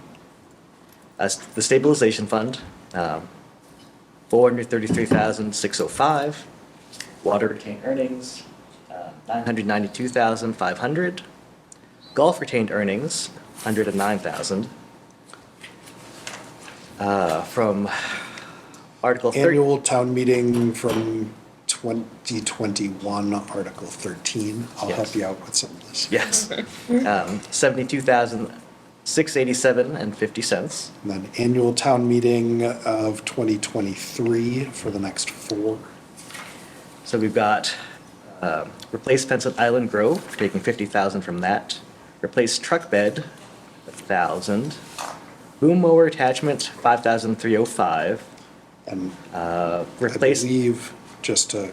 As the stabilization fund, 433,605. Water retained earnings, 992,500. Golf retained earnings, 109,000. From Article 30. Annual town meeting from 2021, Article 13. I'll help Yes. you out with some of this. Yes. 72,687.50. And then annual town meeting of 2023 for the next 4. So we've got replace fence at Island Grove, we're taking 50,000 from that. Replace truck bed, 1,000. Boom mower attachment, 5,305. And Replace. I believe, just to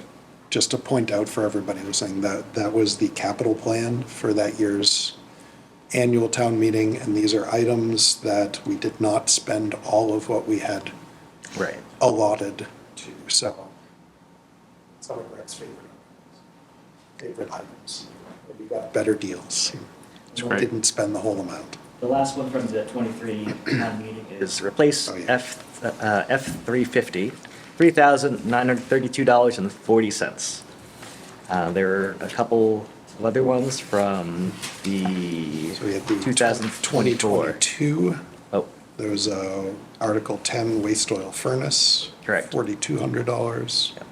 point out for everybody who's saying that was the capital plan for that year's annual town meeting, and these are items that we did not spend all of what we had Right. allotted to, so. Some of Brett's favorite items. We got better deals. We right. didn't spend the whole amount. The last one from the 23 town meeting is replace Oh, yeah. F-350, $3,932.40. There are a couple of other ones from the So we had the 2024. 2022, Oh, there was Article 10 waste oil furnace. Correct. $4,200. yeah.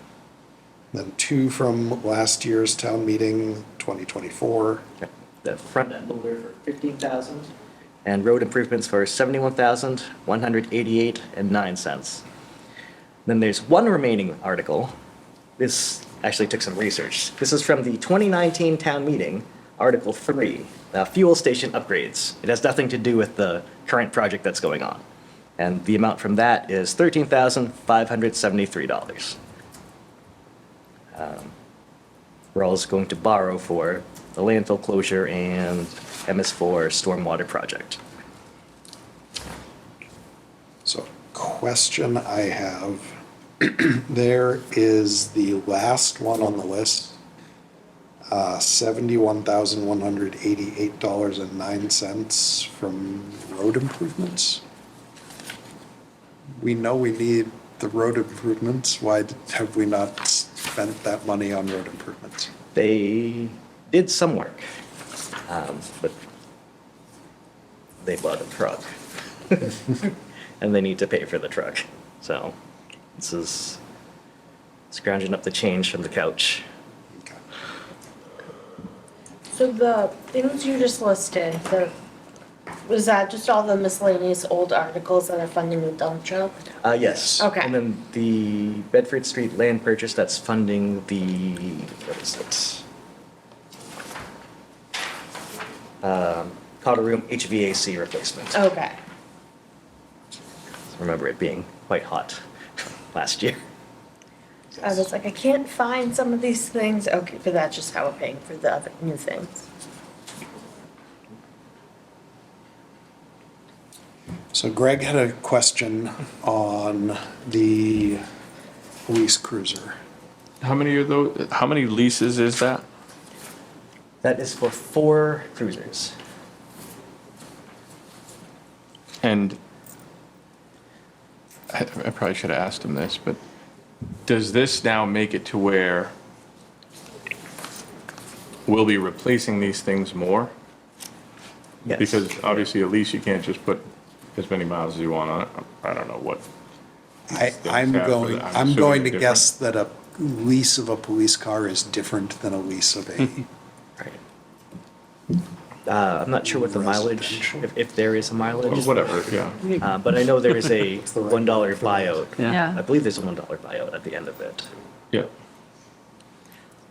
Then 2 from last year's town meeting, 2024. Okay. The front end loader for 15,000, and road improvements for 71,188.09. Then there's one remaining article. This actually took some research. This is from the 2019 town meeting, Article 3, fuel station upgrades. It has nothing to do with the current project that's going on. And the amount from that is $13,573. We're also going to borrow for the landfill closure and MS4 stormwater project. So, question I have, there is the last one on the list, $71,188.09 from road improvements. We know we need the road improvements. Why have we not spent that money on road improvements? They did some work, but they bought a truck. And they need to pay for the truck. So this is scrounging up the change from the couch. Okay. So the things you just listed, was that just all the miscellaneous old articles that are funding the dump truck? Yes. Okay. And then the Bedford Street land purchase, that's funding the, what is it? Cotter Room HVAC replacement. Okay. I remember it being quite hot last year. I was like, I can't find some of these things. Okay, but that's just how we're paying for the other new things. So Greg had a question on the police cruiser. How many are those, how many leases is that? That is for 4 cruisers. And I probably should have asked him this, but does this now make it to where we'll be replacing these things more? Yes. Because obviously a lease, you can't just put as many miles as you want on it. I don't know what. I'm Yeah, going, but I'm I'm going to assuming guess that a lease of a police car is different than a lease of a, Right. I'm not sure what the mileage, if there is a mileage. Whatever, yeah. But I know there is a $1 buyout. Yeah. I believe there's a $1 buyout at the end of it. Yeah.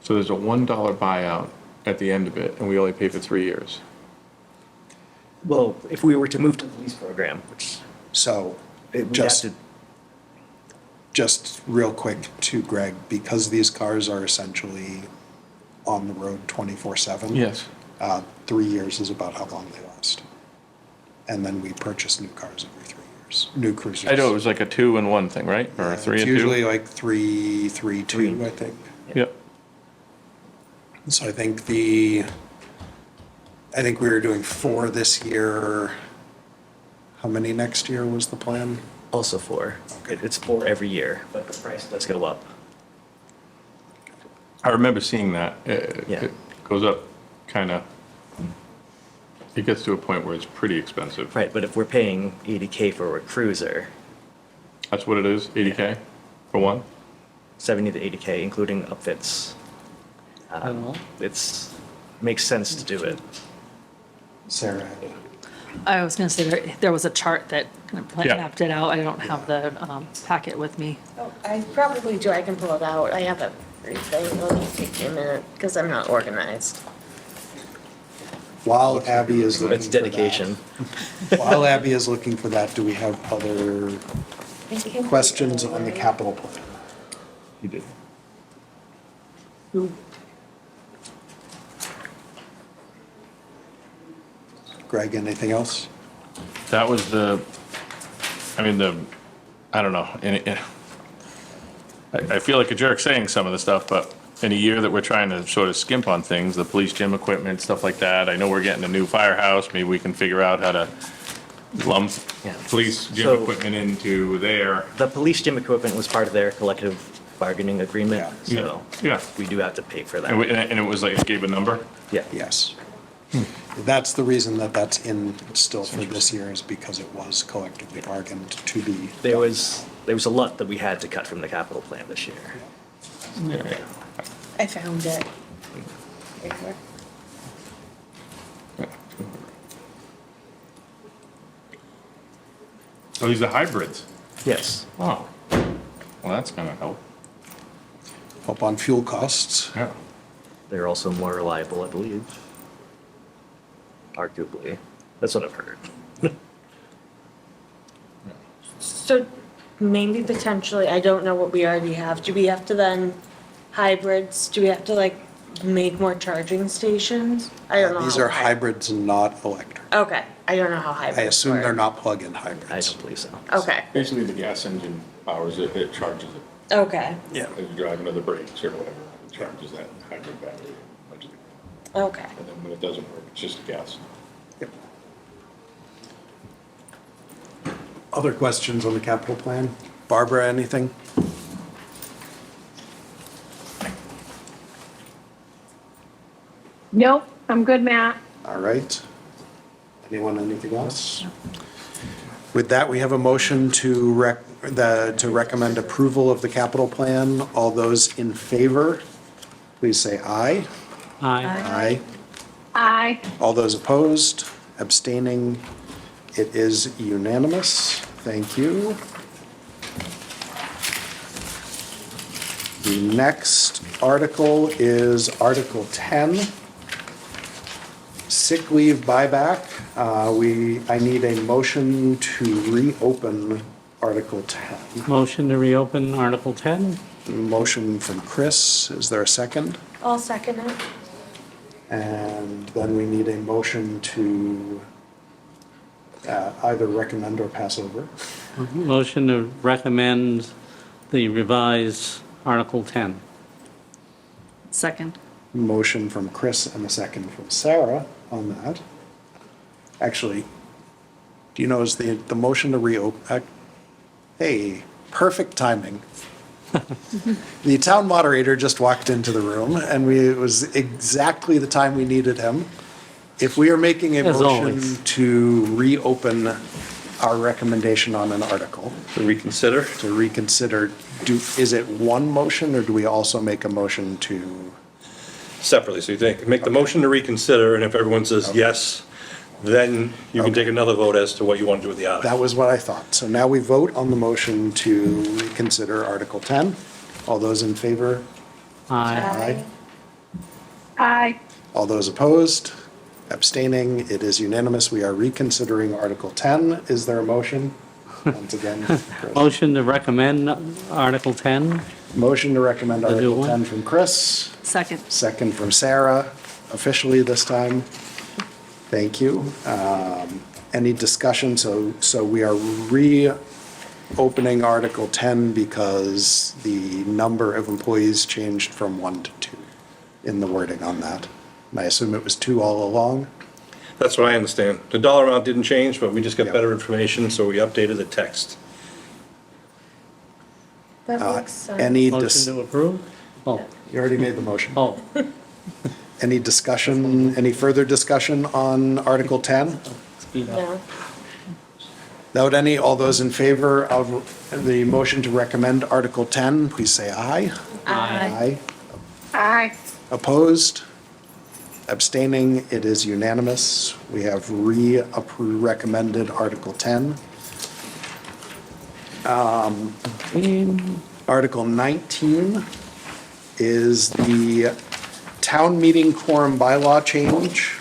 So there's a $1 buyout at the end of it, and we only pay for 3 years. Well, if we were to move to the lease program, which so we'd have just, to, just real quick to Greg, because these cars are essentially on the road 24/7. Yes. 3 years is about how long they last. And then we purchase new cars every 3 years, new cruisers. I know it was like a 2-in-1 thing, right? Or a 3 It's and 2? usually like 3-3-2, I think. Yep. So I think we were doing 4 this year. How many next year was the plan? also 4. It's 4 every year, but the price does go up. I remember seeing that. Yeah. It goes up kind of, it gets to a point where it's pretty expensive. Right, but if we're paying $80K for a cruiser, That's what it is, 80K for one? 70 to $80K, including upfits, it's, makes sense to do it. Sarah, I was gonna say there was a chart that kind of Yeah. mapped it out. I don't have the packet with me. Oh, I probably do, I can pull it out. I have everything. It'll just take me a minute because I'm not organized. while Abby is looking It's for that- dedication. While Abby is looking for that, do we have other questions on the capital plan? You did. Greg, anything else? That was I don't know, I feel like a jerk saying some of the stuff, but in a year that we're trying to sort of skimp on things, the police gym equipment, stuff like that, I know we're getting a new firehouse, maybe we can figure out how to lump Yeah. police gym So- equipment into there. The police gym equipment was part of their collective bargaining agreement, Yeah. so Yeah. we do have to pay for And that. it was like, it gave a number? Yeah. Yes. That's the reason that that's in still for this year, is because it was collectively bargained to be. There was a lot that we had to cut from the capital plan this year. I found it. Right here. So these are hybrids? Yes. Oh, well, that's gonna help. help on fuel costs. Yeah. They're also more reliable, I believe. Arguably. That's what I've heard. So maybe potentially, I don't know what we already have. Do we have to then hybrids? Do we have to like make more charging stations? I don't know. These how are hybrids, not electric. Okay, I don't know how hybrids I assume they're work. not plug-in I hybrids. don't believe so. Okay, Basically, the gas engine powers it, it charges it. okay, Yeah. As you drive into the brakes or whatever, it charges that hybrid battery. okay. And then when it doesn't work, it's just gas. Yep. Other questions on the capital plan? Barbara, anything? Nope, I'm good, Matt. All right. Anyone, anything else? With that, we have a motion to recommend approval of the capital plan. All those in favor, please say aye. Aye. Aye. Aye. All those opposed, abstaining, it is unanimous. Thank you. The next article is Article 10, sick leave buyback. I need a motion to reopen Article 10. Motion to reopen Article 10? Motion from Chris, is there a second? I'll second it. And then we need a motion to either recommend or pass over. Motion to recommend the revised Article 10. Second. Motion from Chris and a second from Sarah on that. Actually, do you know, is the motion to reopen, hey, perfect timing. The town moderator just walked into the room and it was exactly the time we needed him. If we are making a As motion always. to reopen our recommendation on an article, To reconsider? to reconsider, is it one motion or do we also make a motion to? Separately, so you think, make the motion to reconsider, and if everyone says yes, then you can take another vote as to what you want to do with the article. That was what I thought. So now we vote on the motion to reconsider Article 10. All those in favor? Aye. Aye. All those opposed? Abstaining? It is unanimous. We are reconsidering Article 10. Is there a motion? Once again, Chris. Motion to recommend Article 10? Motion to recommend The new Article one? 10 from Chris, Second. second from Sarah, officially this time. Thank you. Any discussion? So we are reopening Article 10 because the number of employees changed from 1 to 2 in the wording on that. And I assume it was 2 all along? That's what I understand. The dollar amount didn't change, but we just got Yeah. better information, so we updated the text. That makes sense. Any, Motion to approve? Oh, you already made the motion. oh, Any discussion, any further discussion on Article 10? speed up. No. Without any, all those in favor of the motion to recommend Article 10, please say aye. Aye. Aye. Opposed? Abstaining? It is unanimous. We have recommended Article 10. Article 19 is the town meeting quorum bylaw change.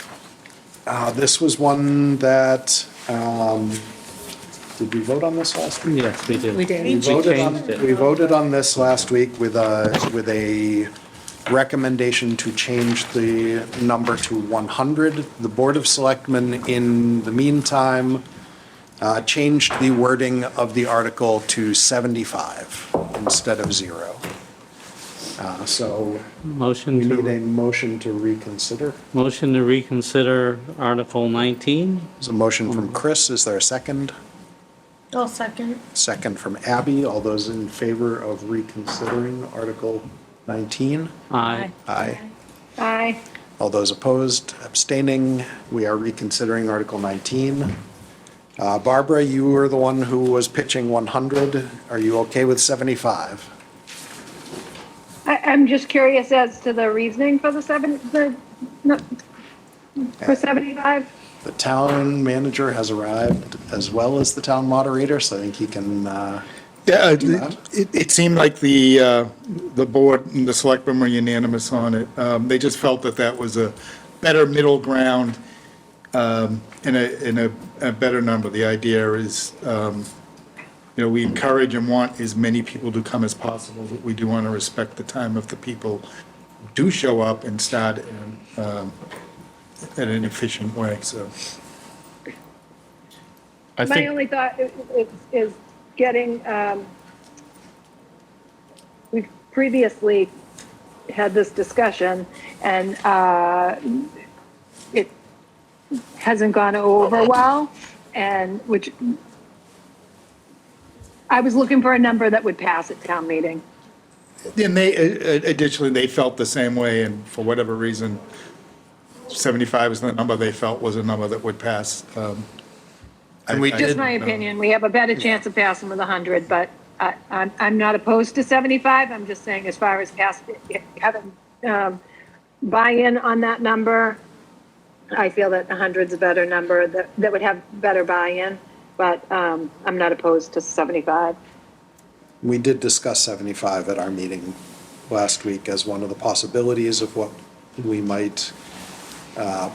This was one that, did we vote on this last week? Yes, we did. We did. We changed it. voted on this last week with a recommendation to change the number to 100. The Board of Selectmen, in the meantime, changed the wording of the article to 75 instead of 0. So Motion we need a to, motion to reconsider. motion to reconsider Article 19? There's a motion from Chris. Is there a second? I'll second. Second from Abby. All those in favor of reconsidering Article 19? Aye. Aye. Aye. All those opposed, abstaining, we are reconsidering Article 19. Barbara, you were the one who was pitching 100. Are you okay with 75? I'm just curious as to the reasoning for the for 75? The town manager has arrived as well as the town moderator, so I think he can Yeah, it seemed like the board and the selectmen were unanimous on it. They just felt that that was a better middle ground and a better number. The idea is, we encourage and want as many people to come as possible, but we do want to respect the time of the people who do show up and start in an efficient way, so. I My think, only thought is getting, we've previously had this discussion, and it hasn't gone over well, and which, I was looking for a number that would pass at town meeting. And they, additionally, they felt the same way, and for whatever reason, 75 is the number they felt was a number that would pass. And we Just my opinion, we have a better chance of passing with 100, but I'm not opposed to 75, I'm just saying as far as having buy-in on that number, I feel that 100's a better number, that would have better buy-in, but I'm not opposed to 75. We did discuss 75 at our meeting last week as one of the possibilities of what we might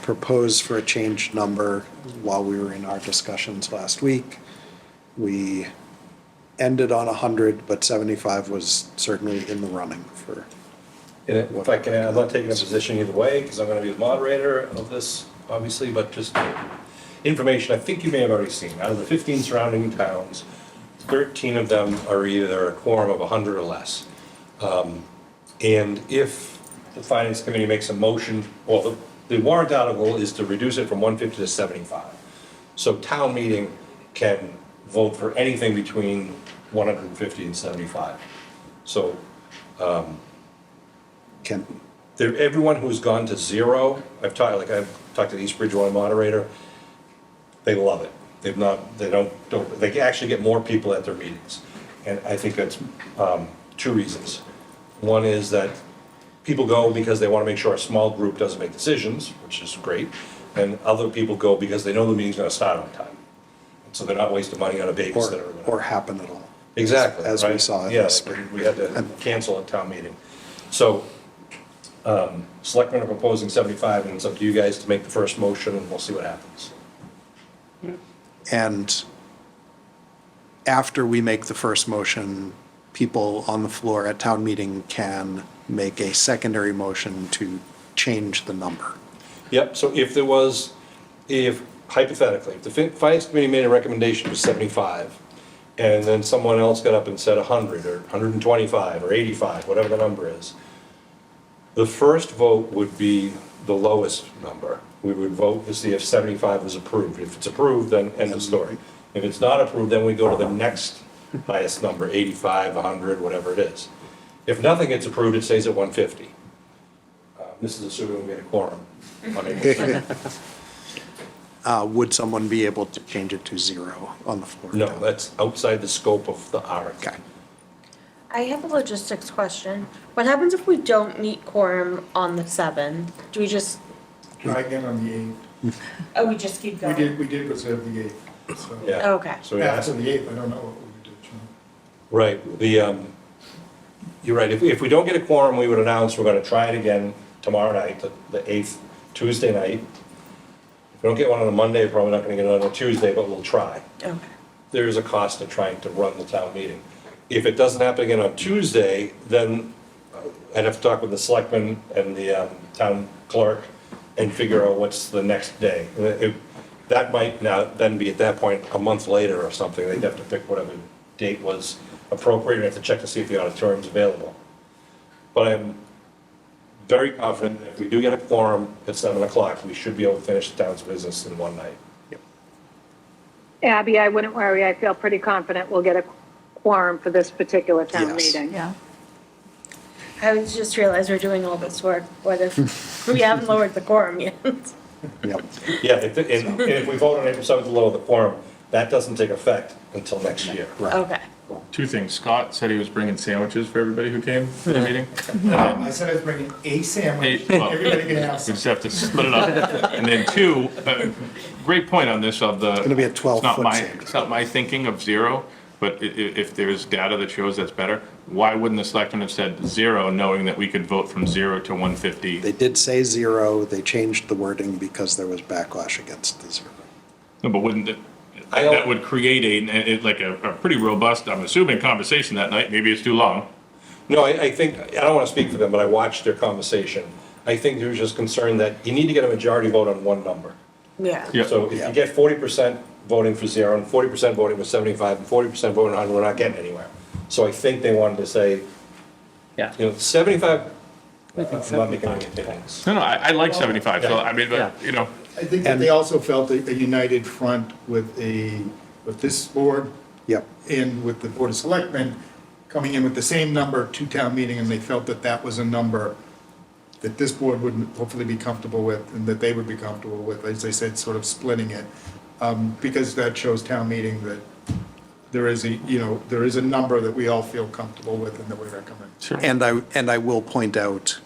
propose for a changed number while we were in our discussions last week. We ended on 100, but 75 was certainly in the running for. And if I can, I'm not taking a position either way, because I'm gonna be the moderator of this, obviously, but just information I think you may have already seen. Out of the 15 surrounding towns, 13 of them are either a quorum of 100 or less. And if the finance committee makes a motion, well, the warrant article is to reduce it from 150 to 75. So town meeting can vote for anything between 150 and 75. So everyone who's gone to zero, I've talked to the East Bridgewater moderator, they love it. They actually get more people at their meetings. And I think that's two reasons. One is that people go because they want to make sure a small group doesn't make decisions, which is great. And other people go because they know the meeting's going to start on time. So they're not wasting money on a babysitter. Or happen at all. Exactly. As we right? saw in Yeah, the spring. we had to cancel a town meeting. So, selectmen are proposing 75, and it's up to you guys to make the first motion, and we'll see what happens. And after we make the first motion, people on the floor at town meeting can make a secondary motion to change the number. Yep, so if hypothetically, if the finance committee made a recommendation for 75, and then someone else got up and said 100, or 125, or 85, whatever the number is, the first vote would be the lowest number. We would vote to see if 75 was approved. If it's approved, then end of story. If it's not approved, then we go to the next highest number, 85, 100, whatever it is. If nothing gets approved, it stays at 150. This is assuming we get a quorum on April 2nd. Would someone be able to change it to 0 on the floor? No, that's outside the scope of the article. Okay. I have a logistics question. What happens if we don't meet quorum on the 7th? Do we just, Try again on the 8th. oh, we just keep going? We did reserve the 8th, so. Yeah. Okay. So we asked, After the 8th, I don't know what we would do, John. right, you're right, if we don't get a quorum, we would announce we're gonna try it again tomorrow night, the 8th, Tuesday night. If we don't get one on a Monday, we're probably not gonna get it on a Tuesday, but we'll try. Okay. There is a cost to trying to run the town meeting. If it doesn't happen again on Tuesday, then I'd have to talk with the selectmen and the town clerk and figure out what's the next day. That might now then be at that point a month later or something. They'd have to pick whatever date was appropriate and have to check to see if the auditorium's available. But I'm very confident that if we do get a quorum at 7 o'clock, we should be able to finish the town's business in one night. Abby, I wouldn't worry, I feel pretty confident we'll get a quorum for this particular town Yes. meeting. Yeah. I just realized we're doing all this work. What if we haven't lowered the quorum yet? Yep. Yeah, and if we vote on April 7th to lower the quorum, that doesn't take effect until next year. Okay. two things. Scott said he was bringing sandwiches for everybody who came to the meeting. I said I was bringing a sandwich, Well, everybody can have We some. just have to split it up. And then two, great point on this of the. Gonna be a it's not 12-foot my- sandwich. It's not my thinking of 0. but if there's data that shows that's better, why wouldn't the selectmen have said 0, knowing that we could vote from 0 to 150? They did say 0, they changed the wording because there was backlash against the 0. No, but wouldn't it, I don't- that would create a pretty robust, I'm assuming, conversation that night, maybe it's too long. No, I think, I don't want to speak for them, but I watched their conversation. I think they were just concerned that you need to get a majority vote on one number. Yeah. Yeah. So if you get 40% voting for 0 and 40% voting for 75 and 40% voting on 100, we're not getting anywhere. So I think they wanted to say, Yeah. 75, I'm not making any opinions. No, I like 75, so I mean, but, Yeah. I think that they also felt a united front with this board Yep. and with the Board of Selectmen coming in with the same number to town meeting, and they felt that that was a number that this board would hopefully be comfortable with, and that they would be comfortable with, as I said, sort of splitting it. Because that shows town meeting that there is a number that we all feel comfortable with and that we recommend. Sure. And I will point out,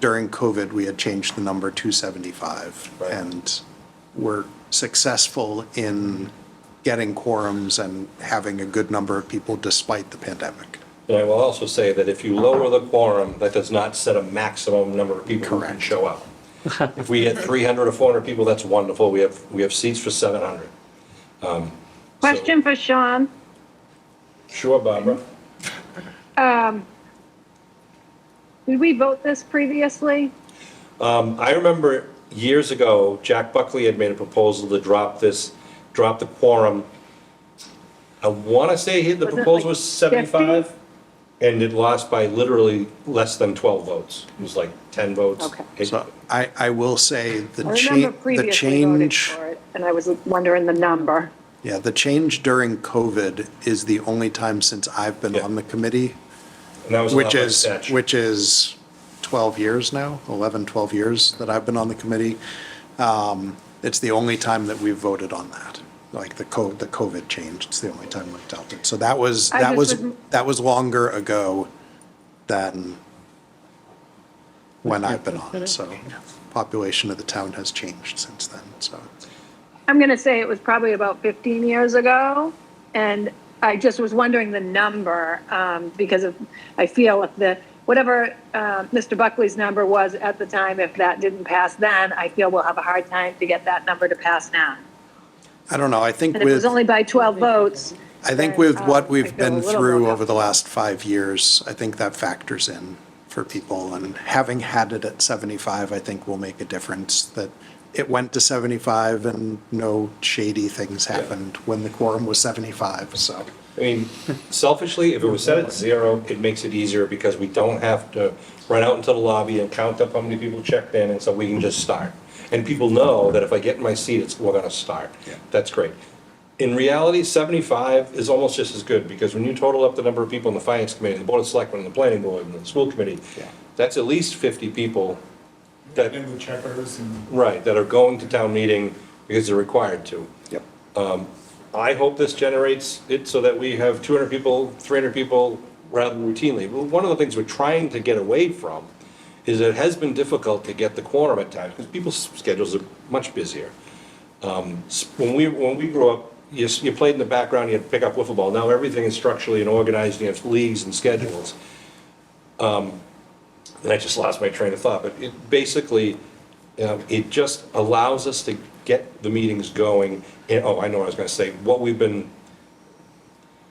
during COVID, we had changed the number to 75. Right. And we're successful in getting quorums and having a good number of people despite the pandemic. And I will also say that if you lower the quorum, that does not set a maximum number of people who can Correct. show up. If we get 300 or 400 people, that's wonderful. We have seats for 700. Question for Sean. Sure, Barbara. Did we vote this previously? I remember years ago, Jack Buckley had made a proposal to drop the quorum. I want to say the Was it proposal like was 75, and it lost by literally less than 12 votes. It was like 10 votes. Okay. So I will say the I remember the previously voting change, for it, and I was wondering the number. yeah, the change during COVID is the only time since I've been Yeah. on the committee, And that was which allowed by is, statute. which is 12 years now, 11, 12 years that I've been on the committee. It's the only time that we've voted on that, like the COVID change, it's the only time we've dealt it. So that was, I just was- that was longer ago than when I've been on, so population of the town has changed since then, so. I'm going to say it was probably about 15 years ago, and I just was wondering the number, because I feel if whatever Mr. Buckley's number was at the time, if that didn't pass then, I feel we'll have a hard time to get that number to pass now. I don't know, I think And if it was with, only by 12 votes, I think with what I we've feel a been little through more over the last 5 years, I think that factors in for people. And having had it at 75, I think will make a difference, that it went to 75 and no shady things happened when the quorum was 75, so. I mean, selfishly, if it was set at 0, it makes it easier because we don't have to run out into the lobby and count up how many people checked in, and so we can just start. And people know that if I get in my seat, we're gonna start. Yeah. That's great. In reality, 75 is almost just as good, because when you total up the number of people in the finance committee, the board of selectmen, and the planning board, and the school committee, Yeah. that's at least 50 people that, And the checkers and. right, that are going to town meeting because they're required to. Yep. I hope this generates it so that we have 200 people, 300 people rather routinely. Well, one of the things we're trying to get away from is that it has been difficult to get the quorum at times, because people's schedules are much busier. When we grew up, you played in the background, you had to pick up wiffle ball. Now everything is structurally and organized, you have leagues and schedules. And I just lost my train of thought, but it basically, it just allows us to get the meetings going. And, oh, I know what I was gonna say.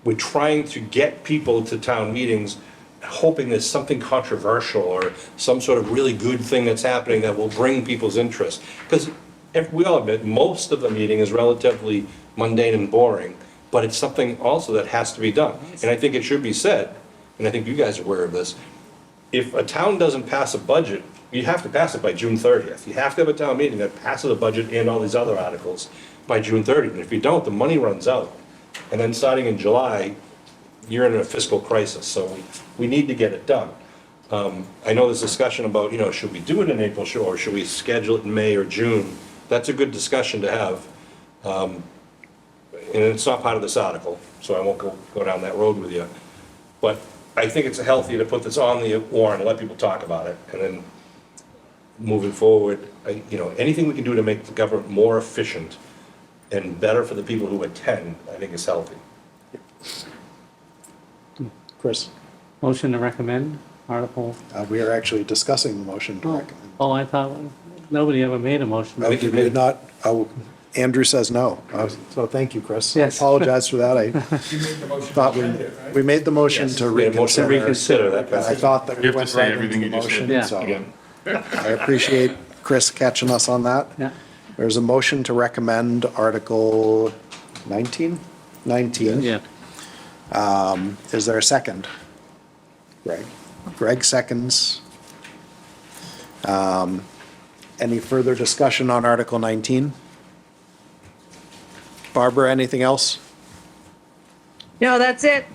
We're trying to get people to town meetings, hoping there's something controversial or some sort of really good thing that's happening that will bring people's interest. Because if we all admit, most of the meeting is relatively mundane and boring, but it's something also that has to be done. And I think it should be said, and I think you guys are aware of this, if a town doesn't pass a budget, you have to pass it by June 30th. You have to have a town meeting that passes a budget and all these other articles by June 30th. And if you don't, the money runs out. And then starting in July, you're in a fiscal crisis, so we need to get it done. I know there's discussion about, should we do it in April, or should we schedule it in May or June? That's a good discussion to have. And it's not part of this article, so I won't go down that road with you. But I think it's healthy to put this on the warrant and let people talk about it. And then moving forward, anything we can do to make the government more efficient and better for the people who attend, I think is healthy. Chris, Motion to recommend Article, we are actually discussing the motion to recommend. oh, I thought, nobody ever made a motion. I think you We did did. not, oh, Andrew says no. So thank you, Chris. I Yes. apologize for that. I thought we made the motion to We had a motion to reconsider. reconsider that I passage. thought that we You have to went say right into everything the you just motion, said so Again. I appreciate Chris catching us on that. Yeah. There's a motion to recommend Article 19? 19. Yeah. Is there a second? Greg? Greg seconds. Any further discussion on Article 19? Barbara, anything else? No, that's it.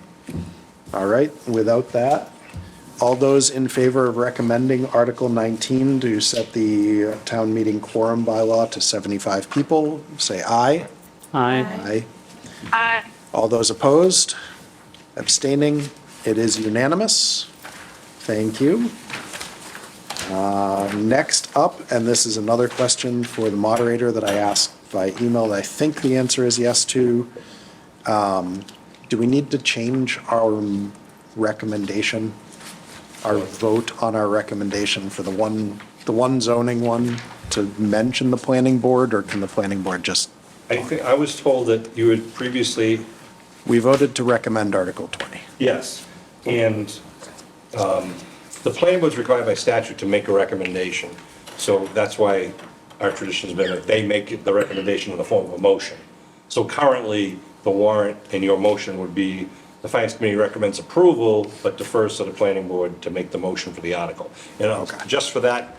All right, without that, all those in favor of recommending Article 19 to set the town meeting quorum bylaw to 75 people, say aye. Aye. Aye. All those opposed? Abstaining? It is unanimous. Thank you. Next up, and this is another question for the moderator that I asked by email, that I think the answer is yes to. Do we need to change our recommendation, our vote on our recommendation for the one zoning one to mention the planning board, or can the planning board just, I think, I was told that you had previously, we voted to recommend Article 20. yes, and the planning board's required by statute to make a recommendation. So that's why our tradition's been that they make the recommendation in the form of a motion. So currently, the warrant and your motion would be, the finance committee recommends approval, but defers to the planning board to make the motion for the article. And Okay. just for that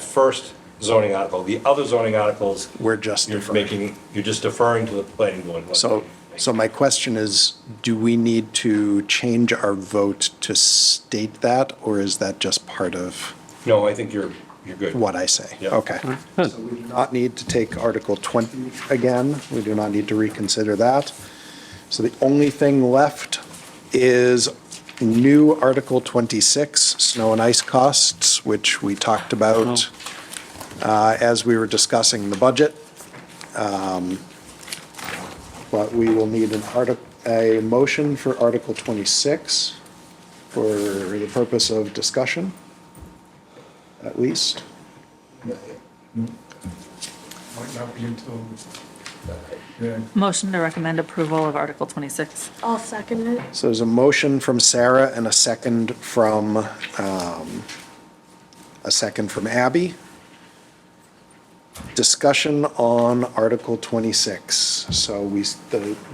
first zoning article, the other zoning articles, We're just deferring. you're just deferring to the planning board. So my question is, do we need to change our vote to state that, or is that just part of No, I think you're good. what I say? Yeah. Okay. So we do not need to take Article 20 again. We do not need to reconsider that. So the only thing left is new Article 26, snow and ice costs, which we talked about as we were discussing the budget. But we will need a motion for Article 26 for the purpose of discussion, at least. Might not be until, yeah. Motion to recommend approval of Article 26. I'll second it. So there's a motion from Sarah and a second from Abby. Discussion on Article 26. So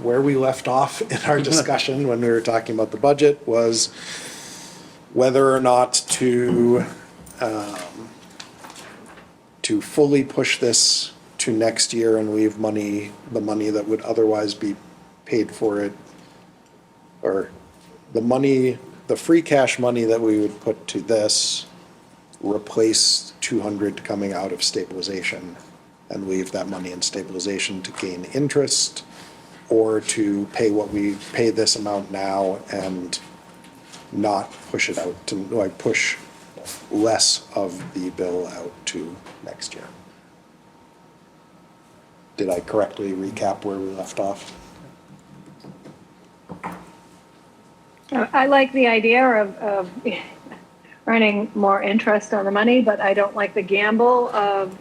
where we left off in our discussion when we were talking about the budget was whether or not to fully push this to next year and leave the money that would otherwise be paid for it, or the free cash money that we would put to this, replace 200 coming out of stabilization and leave that money in stabilization to gain interest, or to pay this amount now and not push it out, to like push less of the bill out to next year. Did I correctly recap where we left off? I like the idea of earning more interest on the money, but I don't like the gamble of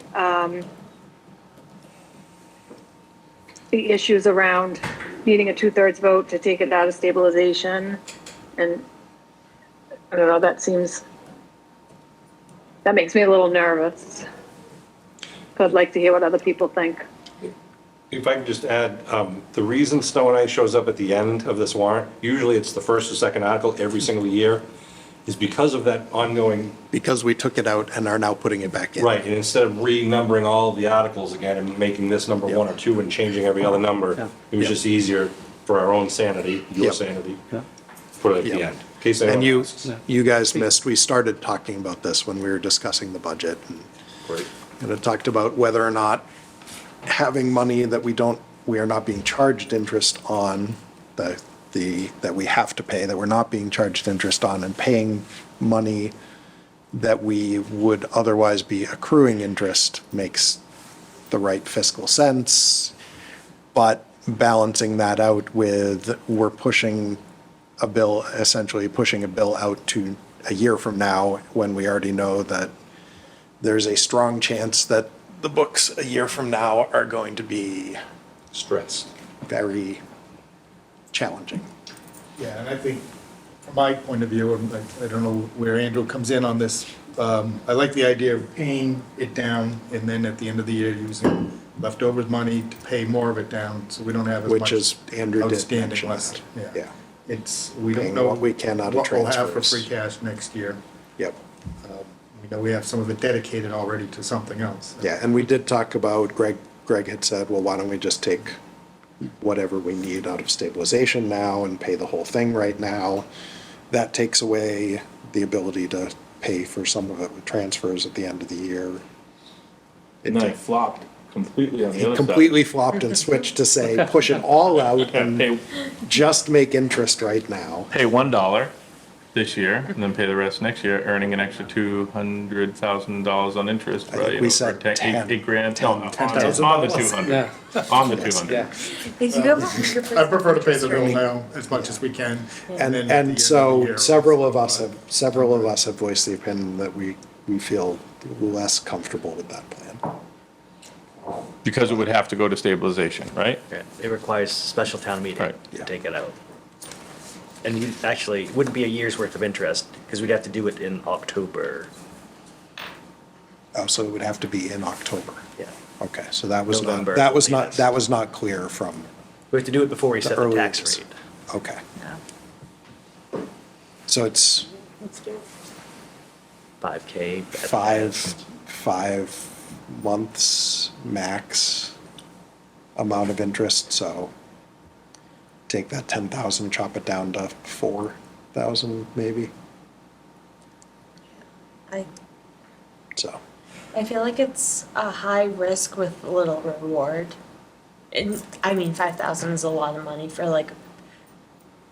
the issues around needing a 2/3 vote to take it out of stabilization. And I don't know, that makes me a little nervous. So I'd like to hear what other people think. If I could just add, the reason snow and ice shows up at the end of this warrant, usually it's the first or second article every single year, is because of that ongoing, Because we took it out and are now putting it back in. right, and instead of renumbering all the articles again and making this number one or two and changing every other number, it was Yeah. just easier for our own sanity, your Yep. sanity, Yeah. put it at the Yep. end. In case And anyone asks. you guys missed, we started talking about this when we were discussing the budget. Great. And it talked about whether or not having money that we are not being charged interest on, that we have to pay, that we're not being charged interest on, and paying money that we would otherwise be accruing interest makes the right fiscal sense, but balancing that out with, we're pushing a bill, essentially pushing a bill out to a year from now, when we already know that there's a strong chance that the books a year from now are going to be Stress. very challenging. Yeah, and I think, from my point of view, and I don't know where Andrew comes in on this, I like the idea of paying it down, and then at the end of the year, using leftover money to pay more of it down, so we don't have as much Which is, Andrew did outstanding mention left. that. Yeah, It's, we don't Paying know what we can out of what we'll have for transfers. free cash next year. yep. We know we have some of it dedicated already to something else. Yeah, and we did talk about, Greg had said, well, why don't we just take whatever we need out of stabilization now and pay the whole thing right now? That takes away the ability to pay for some of it with transfers at the end of the year. And then it flopped completely on the He other side. completely flopped and switched to say, push it all out and Pay, just make interest right now. pay $1 this year, and then pay the rest next year, earning an extra $200,000 on interest. I think right, we or said 10, 10. eight grand, no, on the $10,000. 200. On the 200. If you have 100% I prefer to pay the bill interest rate- now as much as we can. And, then at the end and of the so year, several of us have voiced the opinion that we feel less comfortable with that plan. Because it would have to go to stabilization, right? Yeah, it requires special town meeting Right. to Yeah. take it out. And you, actually, it wouldn't be a year's worth of interest, because we'd have to do it in October. Oh, so it would have to be in October. Yeah. Okay, so that was not, November, that was I not, guess. that was not clear from, We have to do it before we set the tax earliest. rate. okay. Yeah. So it's Let's do it. 5K. at the five months max amount of interest, so take that 10,000, chop it down to 4,000 maybe, so. I feel like it's a high risk with little reward. And I mean, 5,000 is a lot of money for like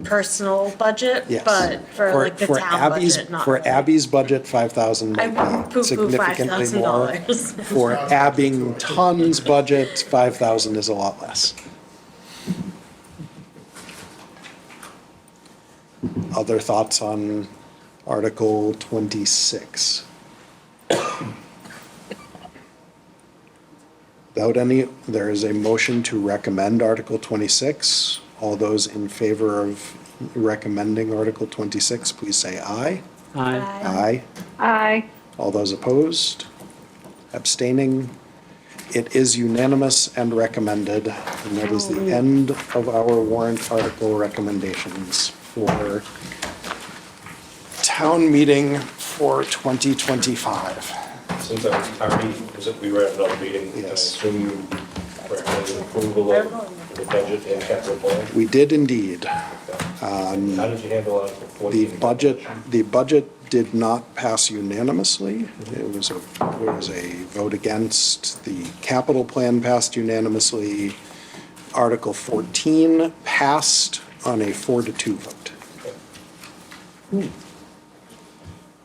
personal budget, Yes. but for like the for town Abby's- budget, not For really. Abby's budget, 5,000 I might won't be poo-poo significantly more. $5,000. For Abington's budget, 5,000 is a lot less. Other thoughts on Article 26? Without any, there is a motion to recommend Article 26. All those in favor of recommending Article 26, please say aye. Aye. Aye. Aye. All those opposed? Abstaining? It is unanimous and recommended, and that is the end of our warrant article recommendations for town meeting for 2025. Since I was tardy, because we were at another meeting, I Yes. assume you recommended approval of the budget and capital plan. We did indeed. How did you handle Article 14? The budget did not pass unanimously. It was a vote against. The capital plan passed unanimously. Article 14 passed on a 4-2 vote.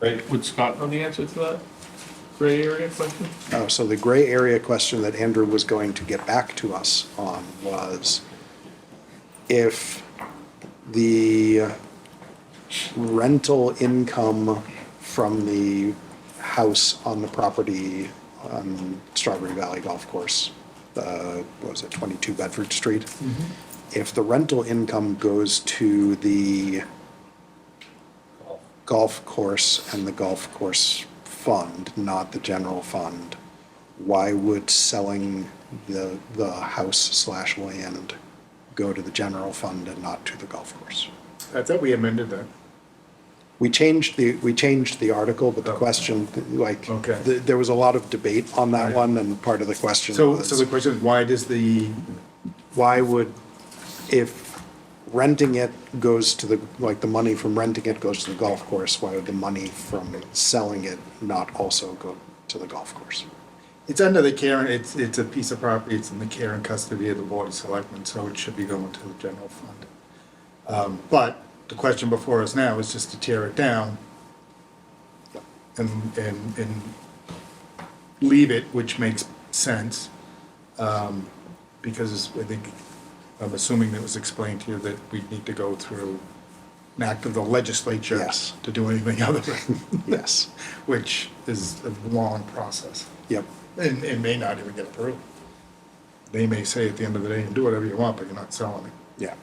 Great. Would Scott know the answer to that gray area question? Oh, so the gray area question that Andrew was going to get back to us on was if the rental income from the house on the property on Strawberry Valley Golf Course, what was it, 22 Bedford Street? If the rental income goes to the golf course and the golf course fund, not the general fund, why would selling the house / land go to the general fund and not to the golf course? I thought we amended that. We changed the article, but the question, like, Okay. there was a lot of debate on that Right. one, and part of the question So was, the question is, why does why would, if renting it goes to the, like, the money from renting it goes to the golf course, why would the money from selling it not also go to the golf course? it's under the care, it's a piece of property, it's in the care and custody of the Board of Selectmen, so it should be going to the general fund. But the question before us now is just to tear it down and leave it, which makes sense. Because I think I'm assuming that was explained to you that we need to go through an act of the legislature Yes. to do anything other than, Yes. which is a long process. Yep. And it may not even get approved. They may say at the end of the day, do whatever you want, but you're not selling it. Yeah.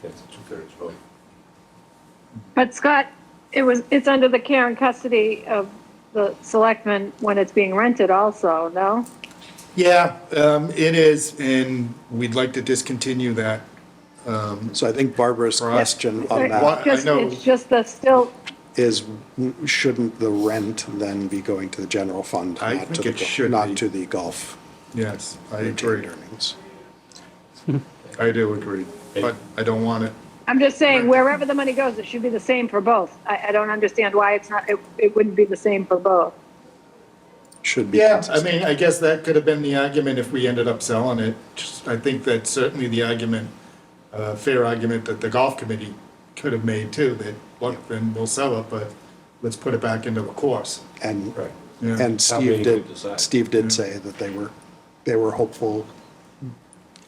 It's a two-thirds vote. But Scott, it's under the care and custody of the selectmen when it's being rented also, no? Yeah, it is, and we'd like to discontinue that. So I think Barbara's Right. question on It's that What? I just- know. It's just the still, is, shouldn't the rent then be going to the general fund? I not to think the it go- should Not be. to the golf Yes, I retained agree. earnings. I do agree, but I don't want it. I'm just saying, wherever the money goes, it should be the same for both. I don't understand why it's not, it wouldn't be the same for both. Should be Yeah, I consistent. mean, I guess that could have been the argument if we ended up selling it. I think that's certainly the argument, fair argument that the golf committee could have made too, that, look, then we'll sell it, but let's put it back into the course. And, Right. Yeah. and Town meeting could decide. Steve did say that they were hopeful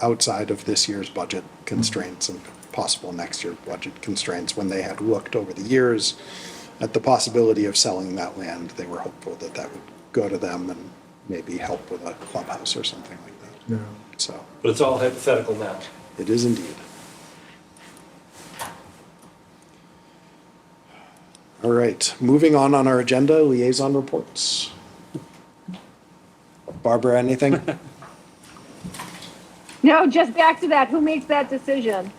outside of this year's budget constraints and possible next year budget constraints, when they had looked over the years at the possibility of selling that land, they were hopeful that that would go to them and maybe help with a clubhouse or something like that. Yeah. So, But it's all hypothetical now. it is indeed. All right, moving on our agenda, liaison reports. Barbara, anything? No, just back to that, who makes that decision?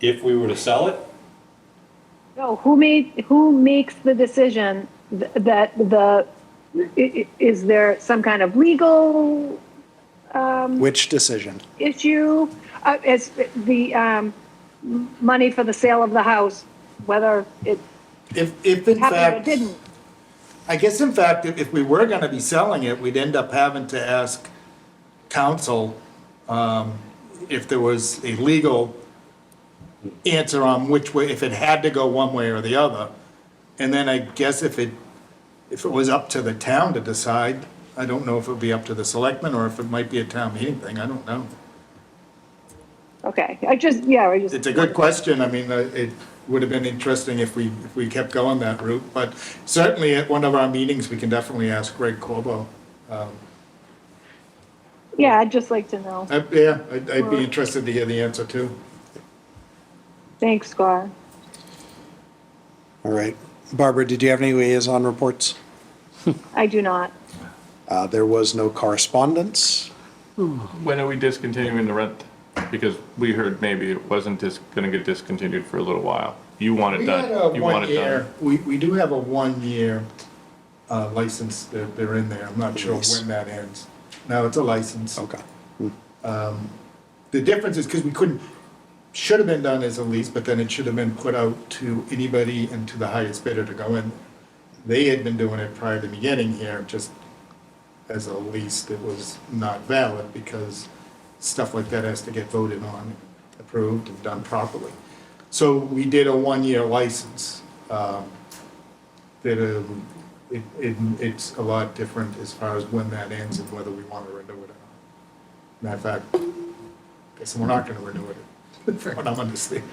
If we were to sell it, No, who makes the decision that is there some kind of legal Which decision? issue? Is the money for the sale of the house, whether it If in happened or fact, didn't? I guess in fact, if we were gonna be selling it, we'd end up having to ask council, if there was a legal answer on which way, if it had to go one way or the other. And then I guess if it was up to the town to decide, I don't know if it would be up to the selectmen or if it might be a town meeting thing, I don't know. Okay, I just. It's a good question, I mean, it would have been interesting if we kept going that route, but certainly at one of our meetings, we can definitely ask Greg Corbo. Yeah, I'd just like to know. Yeah, I'd be interested to hear the answer too. Thanks, Scott. All right. Barbara, did you have any liaison reports? I do not. There was no correspondence. When are we discontinuing the rent? Because we heard maybe it wasn't gonna get discontinued for a little while. You want it We had a done. You want 1 it year, done. we do have a 1 year license, they're in there, I'm not sure Lease. when that ends. No, it's a license. Okay. The difference is because we couldn't, should have been done as a lease, but then it should have been put out to anybody and to the highest bidder to go in. They had been doing it prior to me getting here, just as a lease that was not valid because stuff like that has to get voted on, approved and done properly. So we did a 1 year license. It's a lot different as far as when that ends and whether we want to renew it or not. Matter of fact, I guess we're not going to renew it, from what I'm understanding.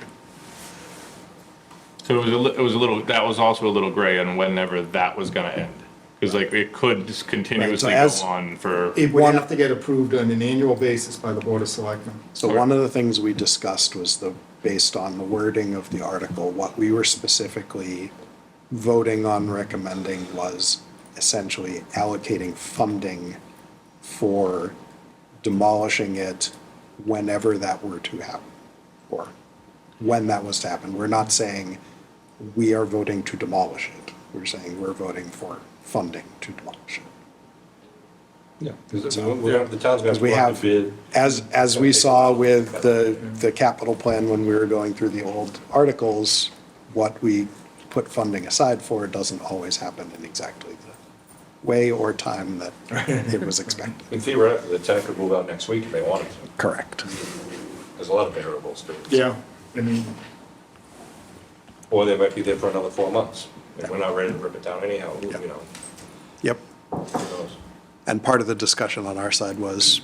So it was a little, that was also a little gray on whenever that was gonna end. Because like it could just continuously go as- on for, It would One- have to get approved on an annual basis by the Board of Selectmen. So one of the things we discussed was based on the wording of the article, what we were specifically voting on recommending was essentially allocating funding for demolishing it whenever that were to happen, or when that was to happen. We're not saying we are voting to demolish it. We're saying we're voting for funding to demolish it. yeah, because the town's gonna Because have to we go out have, to bid. as we saw with the capital plan when we were going through the old articles, what we put funding aside for doesn't always happen in exactly the way or time that it was expected. And theoretically, the tenant could move out next week if they wanted to. Correct. There's a lot of variables to it. Yeah, I mean, Or they might be there for another 4 months. And we're not ready to rip it down anyhow, you know, Yep. who knows? And part of the discussion on our side was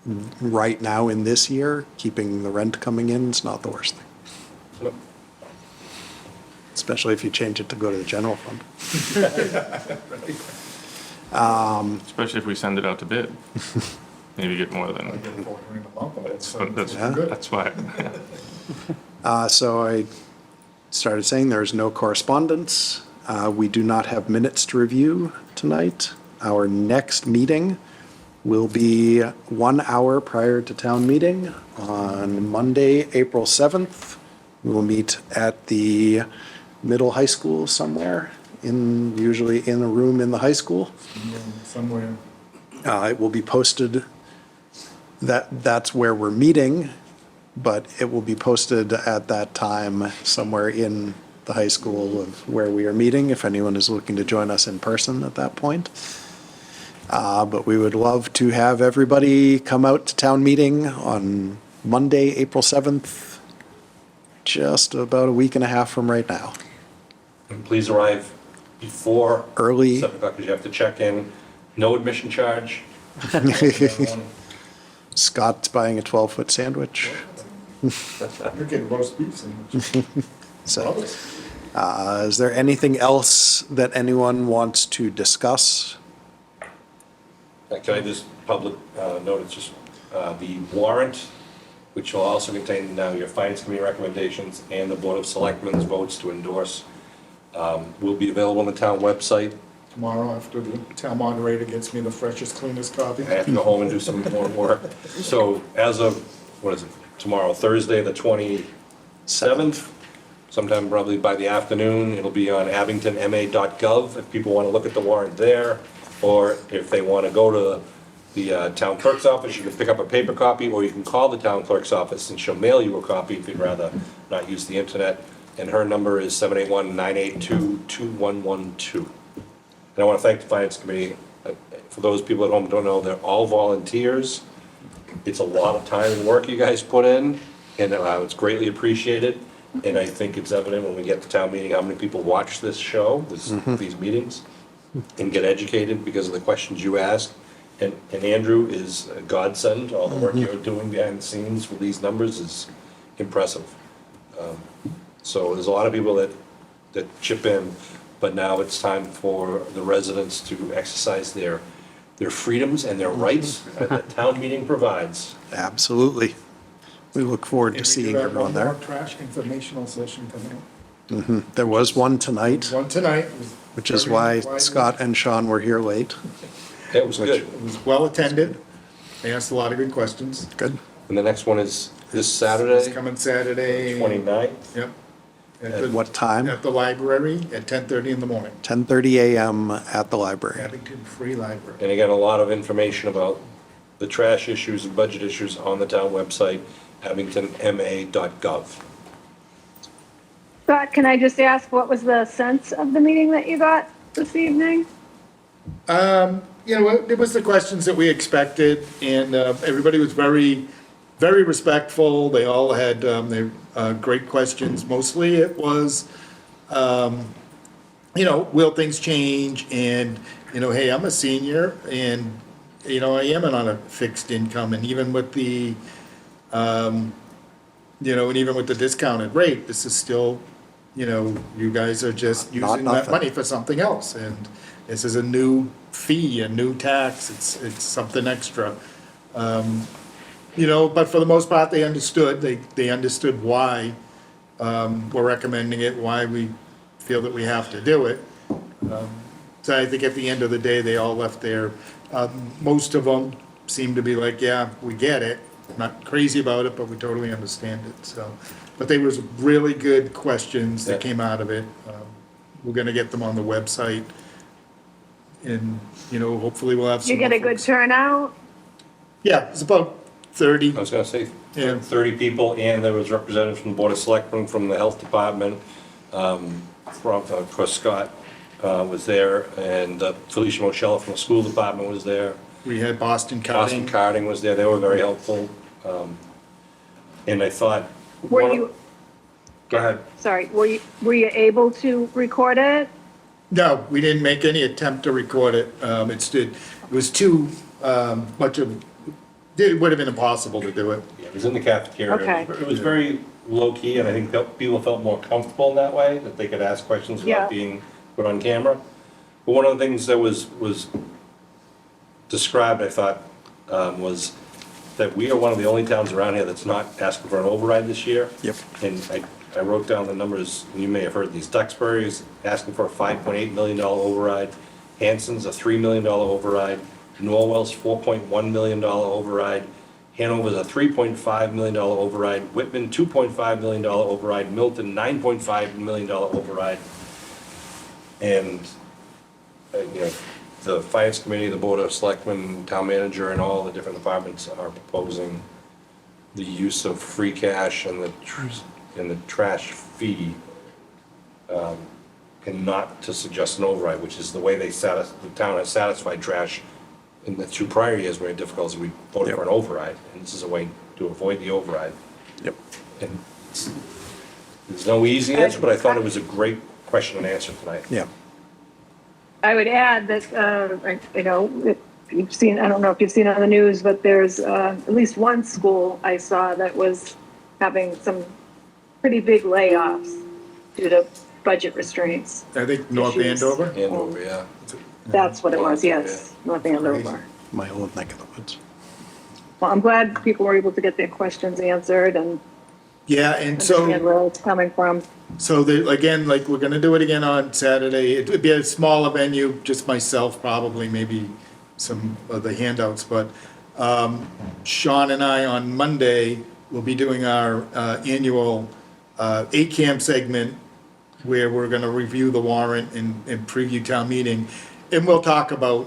right now in this year, keeping the rent coming in is not the worst thing. Nope. Especially if you change it to go to the general fund. Especially if we send it out to bid. Maybe get more than, that's why. So I started saying there's no correspondence. We do not have minutes to review tonight. Our next meeting will be 1 hour prior to town meeting on Monday, April 7th. We will meet at the middle high school somewhere, usually in a room in the high school. Somewhere. It will be posted, that's where we're meeting, but it will be posted at that time somewhere in the high school of where we are meeting, if anyone is looking to join us in person at that point. But we would love to have everybody come out to town meeting on Monday, April 7th, just about a week and a half from right now. And please arrive before Early. 7 o'clock, because you have to check in. No admission charge. Scott's buying a 12-foot sandwich. You're getting roast beef sandwich. So, is there anything else that anyone wants to discuss? Can I just public notice, just the warrant, which will also contain now your finance committee recommendations and the board of selectmen's votes to endorse, will be available on the town website. Tomorrow, after the town moderator gets me the freshest, cleanest copy. I have to go home and do some more work. So as of, what is it, tomorrow, Thursday, the 27th, sometime probably by the afternoon, it'll be on abingtonma.gov if people want to look at the warrant there, or if they want to go to the town clerk's office, you can pick up a paper copy, or you can call the town clerk's office and she'll mail you a copy if you'd rather not use the internet. And her number is 781-982-2112. And I want to thank the finance committee. For those people at home who don't know, they're all volunteers. It's a lot of time and work you guys put in, and it's greatly appreciated. And I think it's evident when we get to town meeting, how many people watch this show, these meetings, and get educated because of the questions you ask. And Andrew is a godsend. All the work you're doing behind the scenes with these numbers is impressive. So there's a lot of people that chip in, but now it's time for the residents to exercise their freedoms and their rights that the town meeting provides. Absolutely. We look forward to seeing everyone there. Trash informational session coming up. There was one tonight, One tonight. which is why Scott and Sean were here late. It was good. It was well attended. They asked a lot of good questions. Good. And the next one is this It's Saturday, coming Saturday. 29th. Yep. At what time? At the library at 10:30 in the morning. 10:30 a.m. at the library. Abington Free Library. And again, a lot of information about the trash issues and budget issues on the town website, abingtonma.gov. Scott, can I just ask, what was the sense of the meeting that you got this evening? It was the questions that we expected, and everybody was very, very respectful. They all had great questions. Mostly it was, will things change? And, hey, I'm a senior, and, I am on a fixed income, and even with the, and even with the discounted rate, this is still, you guys are just Not using that nothing. money for something else, and this is a new fee, a new tax, it's something extra. But for the most part, they understood, they understood why we're recommending it, why we feel that we have to do it. So I think at the end of the day, they all left there, most of them seemed to be like, yeah, we get it, not crazy about it, but we totally understand it, so. But they was really good questions that came out of it. We're gonna get them on the website, and, hopefully we'll have some. You get a more good folks. turnout? Yeah, it's about 30. I was gonna say, Yeah. 30 people, and there was representatives from the Board of Selectmen, from the Health Department, from, of course, Scott was there, and Felicia Moschella from the School Department was there. We had Boston Boston Cutting. Carding was there, they were very helpful. And I thought. Were you, Go ahead. sorry, were you able to record it? No, we didn't make any attempt to record it. It was too much of It would have been impossible to do it. Yeah, it was in the cafeteria. Okay. It was very low-key, and I think that people felt more comfortable in that way, that they could ask questions Yeah. without being put on camera. But one of the things that was described, I thought, was that we are one of the only towns around here that's not asking for an override this year. Yep. And I wrote down the numbers, and you may have heard these. Duxbury's asking for a $5.8 million override. Hanson's a $3 million override. Norwell's $4.1 million override. Hanover's a $3.5 million override. Whitman, $2.5 million override. Milton, $9.5 million override. And, you know, the finance committee, the board of selectmen, town manager, and all the different departments are proposing the use of free cash and the trash fee, and not to suggest an override, which is the way the town has satisfied trash in the 2 prior years where it had difficulties, we voted for an override, and this is a way to avoid the override. Yep. And there's no easy answer, but I thought it was a great question and answer tonight. Yeah. I would add that, you know, if you've seen, I don't know if you've seen on the news, but there's at least one school I saw that was having some pretty big layoffs due to budget restraints. I think North Issues. Andover. Andover, yeah. That's what it was, yes, North Andover. My old neck of the woods. Well, I'm glad people were able to get their questions answered and Yeah, and so. understand where it's coming from. So again, like, we're gonna do it again on Saturday. It would be a smaller venue, just myself, probably, maybe some of the handouts, but Sean and I on Monday will be doing our annual ACAM segment where we're gonna review the warrant and preview town meeting. And we'll talk about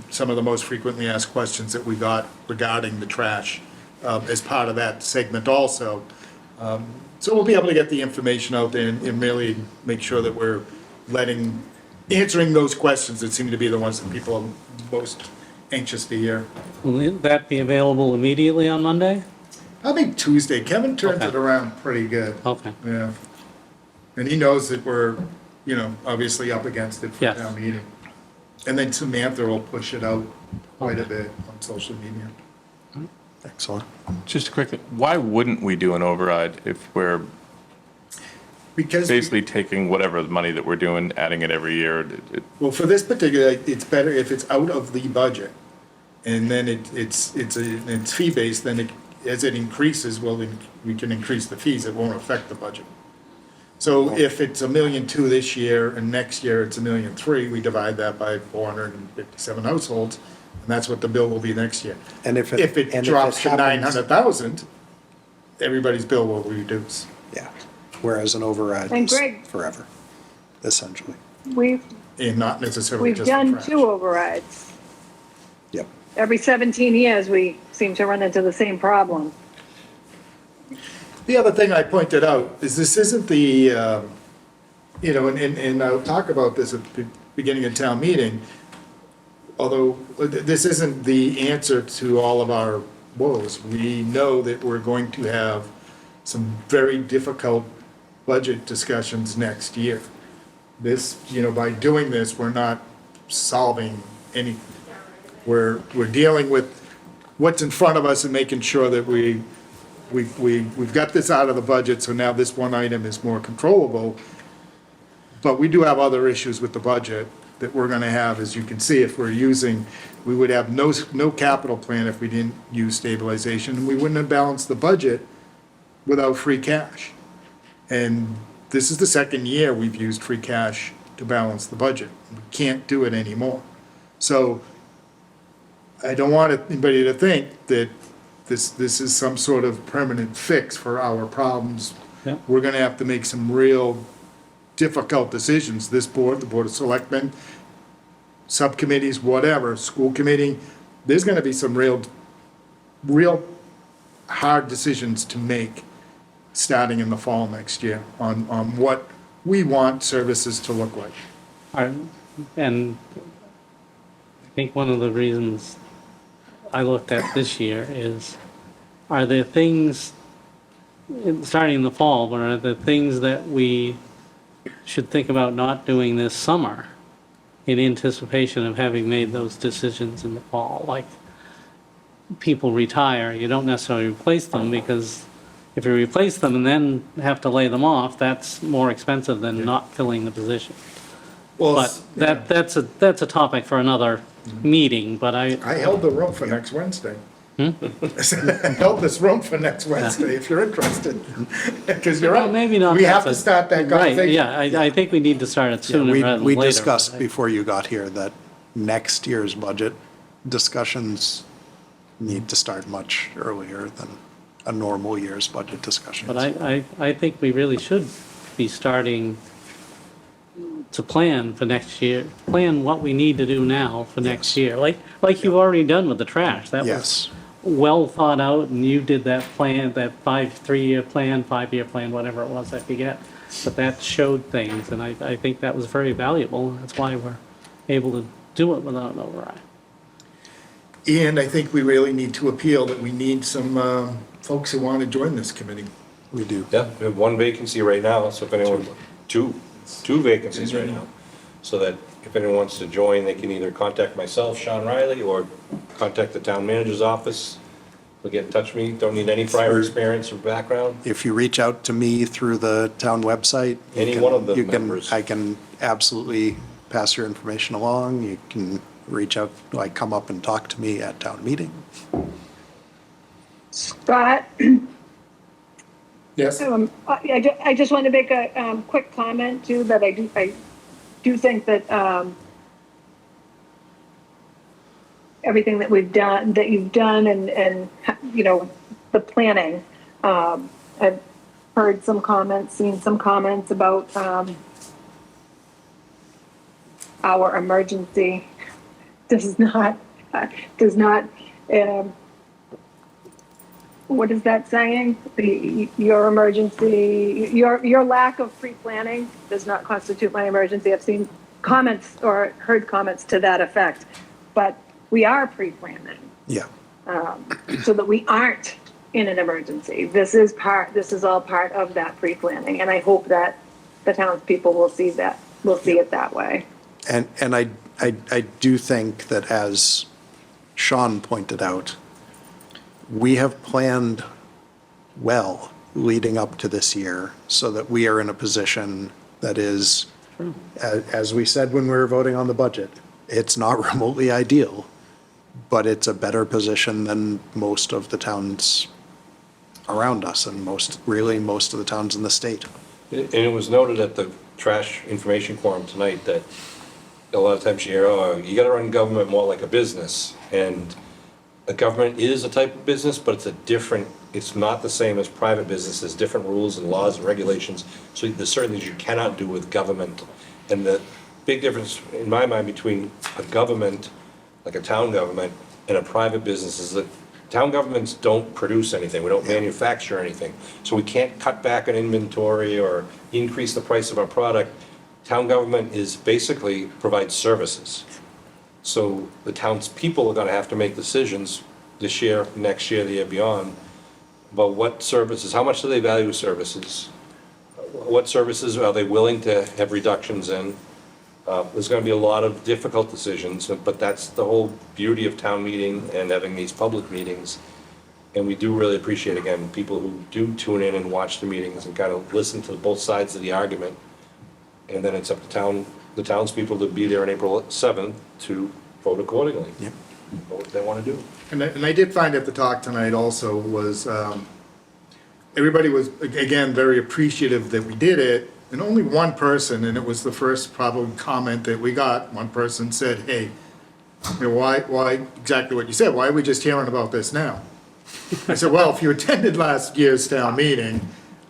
some of the most frequently asked questions that we got regarding the trash as part of that segment also. So we'll be able to get the information out there and really make sure that we're answering those questions that seem to be the ones that people are most anxious to hear. Will that be available immediately on Monday? I think Tuesday, Kevin turns Okay. it around pretty good. Okay. Yeah. And he knows that we're, you know, obviously up against it for Yes. town meeting. And then Samantha will push it out quite a bit on social media. Excellent. Just quickly, why wouldn't we do an override if we're Because, basically taking whatever money that we're doing, adding it every year? well, for this particular, it's better if it's out of the budget. And then it's fee-based, then as it increases, well, then we can increase the fees, it won't affect the budget. So if it's $1.2 million this year and next year it's $1.3 million, we divide that by 457 households, and that's what the bill will be next year. And if it- If it and if drops it to happens- 900,000, everybody's bill will reduce. Yeah. Whereas an override And is Greg- forever, essentially. We've, And not necessarily we've just the done trash. 2 overrides. Yep. Every 17 years, we seem to run into the same problem. The other thing I pointed out is this isn't the, you know, and I'll talk about this at the beginning of town meeting, although this isn't the answer to all of our woes. We know that we're going to have some very difficult budget discussions next year. This, you know, by doing this, we're not solving anything. We're dealing with what's in front of us and making sure that we've got this out of the budget, so now this one item is more controllable. But we do have other issues with the budget that we're gonna have, as you can see, if we're using, we would have no capital plan if we didn't use stabilization, and we wouldn't have balanced the budget without free cash. And this is the second year we've used free cash to balance the budget. We can't do it anymore. So I don't want anybody to think that this is some sort of permanent fix for our problems. Yeah. We're gonna have to make some real difficult decisions, this board, the Board of Selectmen, subcommittees, whatever, school committee. There's gonna be some real hard decisions to make starting in the fall next year on what we want services to look like. And I think one of the reasons I looked at this year is, are there things, starting in the fall, but are there things that we should think about not doing this summer in anticipation of having made those decisions in the fall? Like, people retire, you don't necessarily replace them, because if you replace them and then have to lay them off, that's more expensive than not filling the position. Well, But that's a topic for another meeting, but I held the room for next Wednesday. I held this room for next Wednesday, if you're interested. Because you're Well, right. maybe not We that, have to but- start that Right, conversation. yeah, I think we need to start it sooner We, rather than we later. discussed before you got here that next year's budget discussions need to start much earlier than a normal year's budget discussion. But I think we really should be starting to plan for next year, plan what we need to do now for next year, like you've already done with the trash. That was Yes, well thought out, and you did that plan, that 3-year plan, 5-year plan, whatever it was, I forget. But that showed things, and I think that was very valuable. That's why we're able to do it without an override. And I think we really need to appeal that we need some folks who want to join this committee. we do. Yeah, we have one vacancy right now, so if anyone, two vacancies right now. So that if anyone wants to join, they can either contact myself, Sean Riley, or contact the town manager's office. They'll get in touch with me, don't need any prior experience or background. If you reach out to me through the town website. you Any can- one of the you can- members. I can absolutely pass your information along. You can reach out, like, come up and talk to me at town meeting. Scott, Yes? I just want to make a quick comment too, that I do think that everything that we've done, that you've done and, you know, the planning, I've heard some comments, seen some comments about our emergency does not, what is that saying? Your emergency, your lack of pre-planning does not constitute my emergency. I've seen comments or heard comments to that effect, but we are pre-planning Yeah, so that we aren't in an emergency. This is all part of that pre-planning, and I hope that the townspeople will see it that way. and I do think that, as Sean pointed out, we have planned well leading up to this year so that we are in a position that is, as we said when we were voting on the budget, it's not remotely ideal, but it's a better position than most of the towns around us and most of the towns in the state. And it was noted at the trash information forum tonight that a lot of times you hear, oh, you gotta run government more like a business. And a government is a type of business, but it's not the same as private business. There's different rules and laws and regulations. So there's certain things you cannot do with government. And the big difference in my mind between a government, like a town government, and a private business is that town governments don't produce anything. We don't manufacture anything. So we can't cut back on inventory or increase the price of our product. Town government is basically provides services. So the townspeople are gonna have to make decisions this year, next year, the year beyond, about what services, how much do they value services? What services are they willing to have reductions in? There's gonna be a lot of difficult decisions, but that's the whole beauty of town meeting and having these public meetings. And we do really appreciate, again, people who do tune in and watch the meetings and kind of listen to both sides of the argument. And then it's up to the townspeople to be there on April 7th to vote accordingly. Yep. Know what they want to do. And I did find at the talk tonight also was, everybody was, again, very appreciative that we did it. And only one person, and it was the first probably comment that we got, one person said, hey, you know, why, exactly what you said, why are we just hearing about this now? I said, well, if you attended last year's town meeting,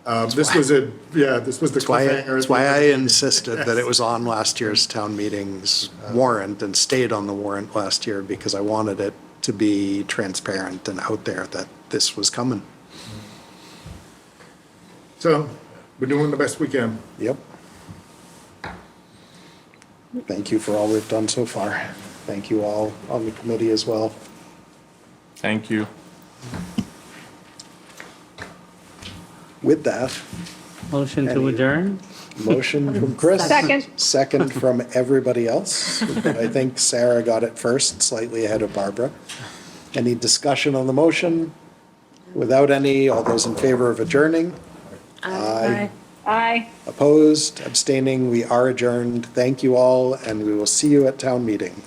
this was the cliffhanger. That's why I insisted that it was on last year's town meeting's warrant and stayed on the warrant last year, because I wanted it to be transparent and out there that this was coming. So, we're doing the best we can. Yep. Thank you for all we've done so far. Thank you all on the committee as well. Thank you. With that, Motion to Any- adjourn? motion from Chris. Second. Second from everybody else. I think Sarah got it first, slightly ahead of Barbara. Any discussion on the motion? Without any, all those in favor of adjourning? Aye. Aye. Opposed, abstaining, we are adjourned. Thank you all, and we will see you at town meeting.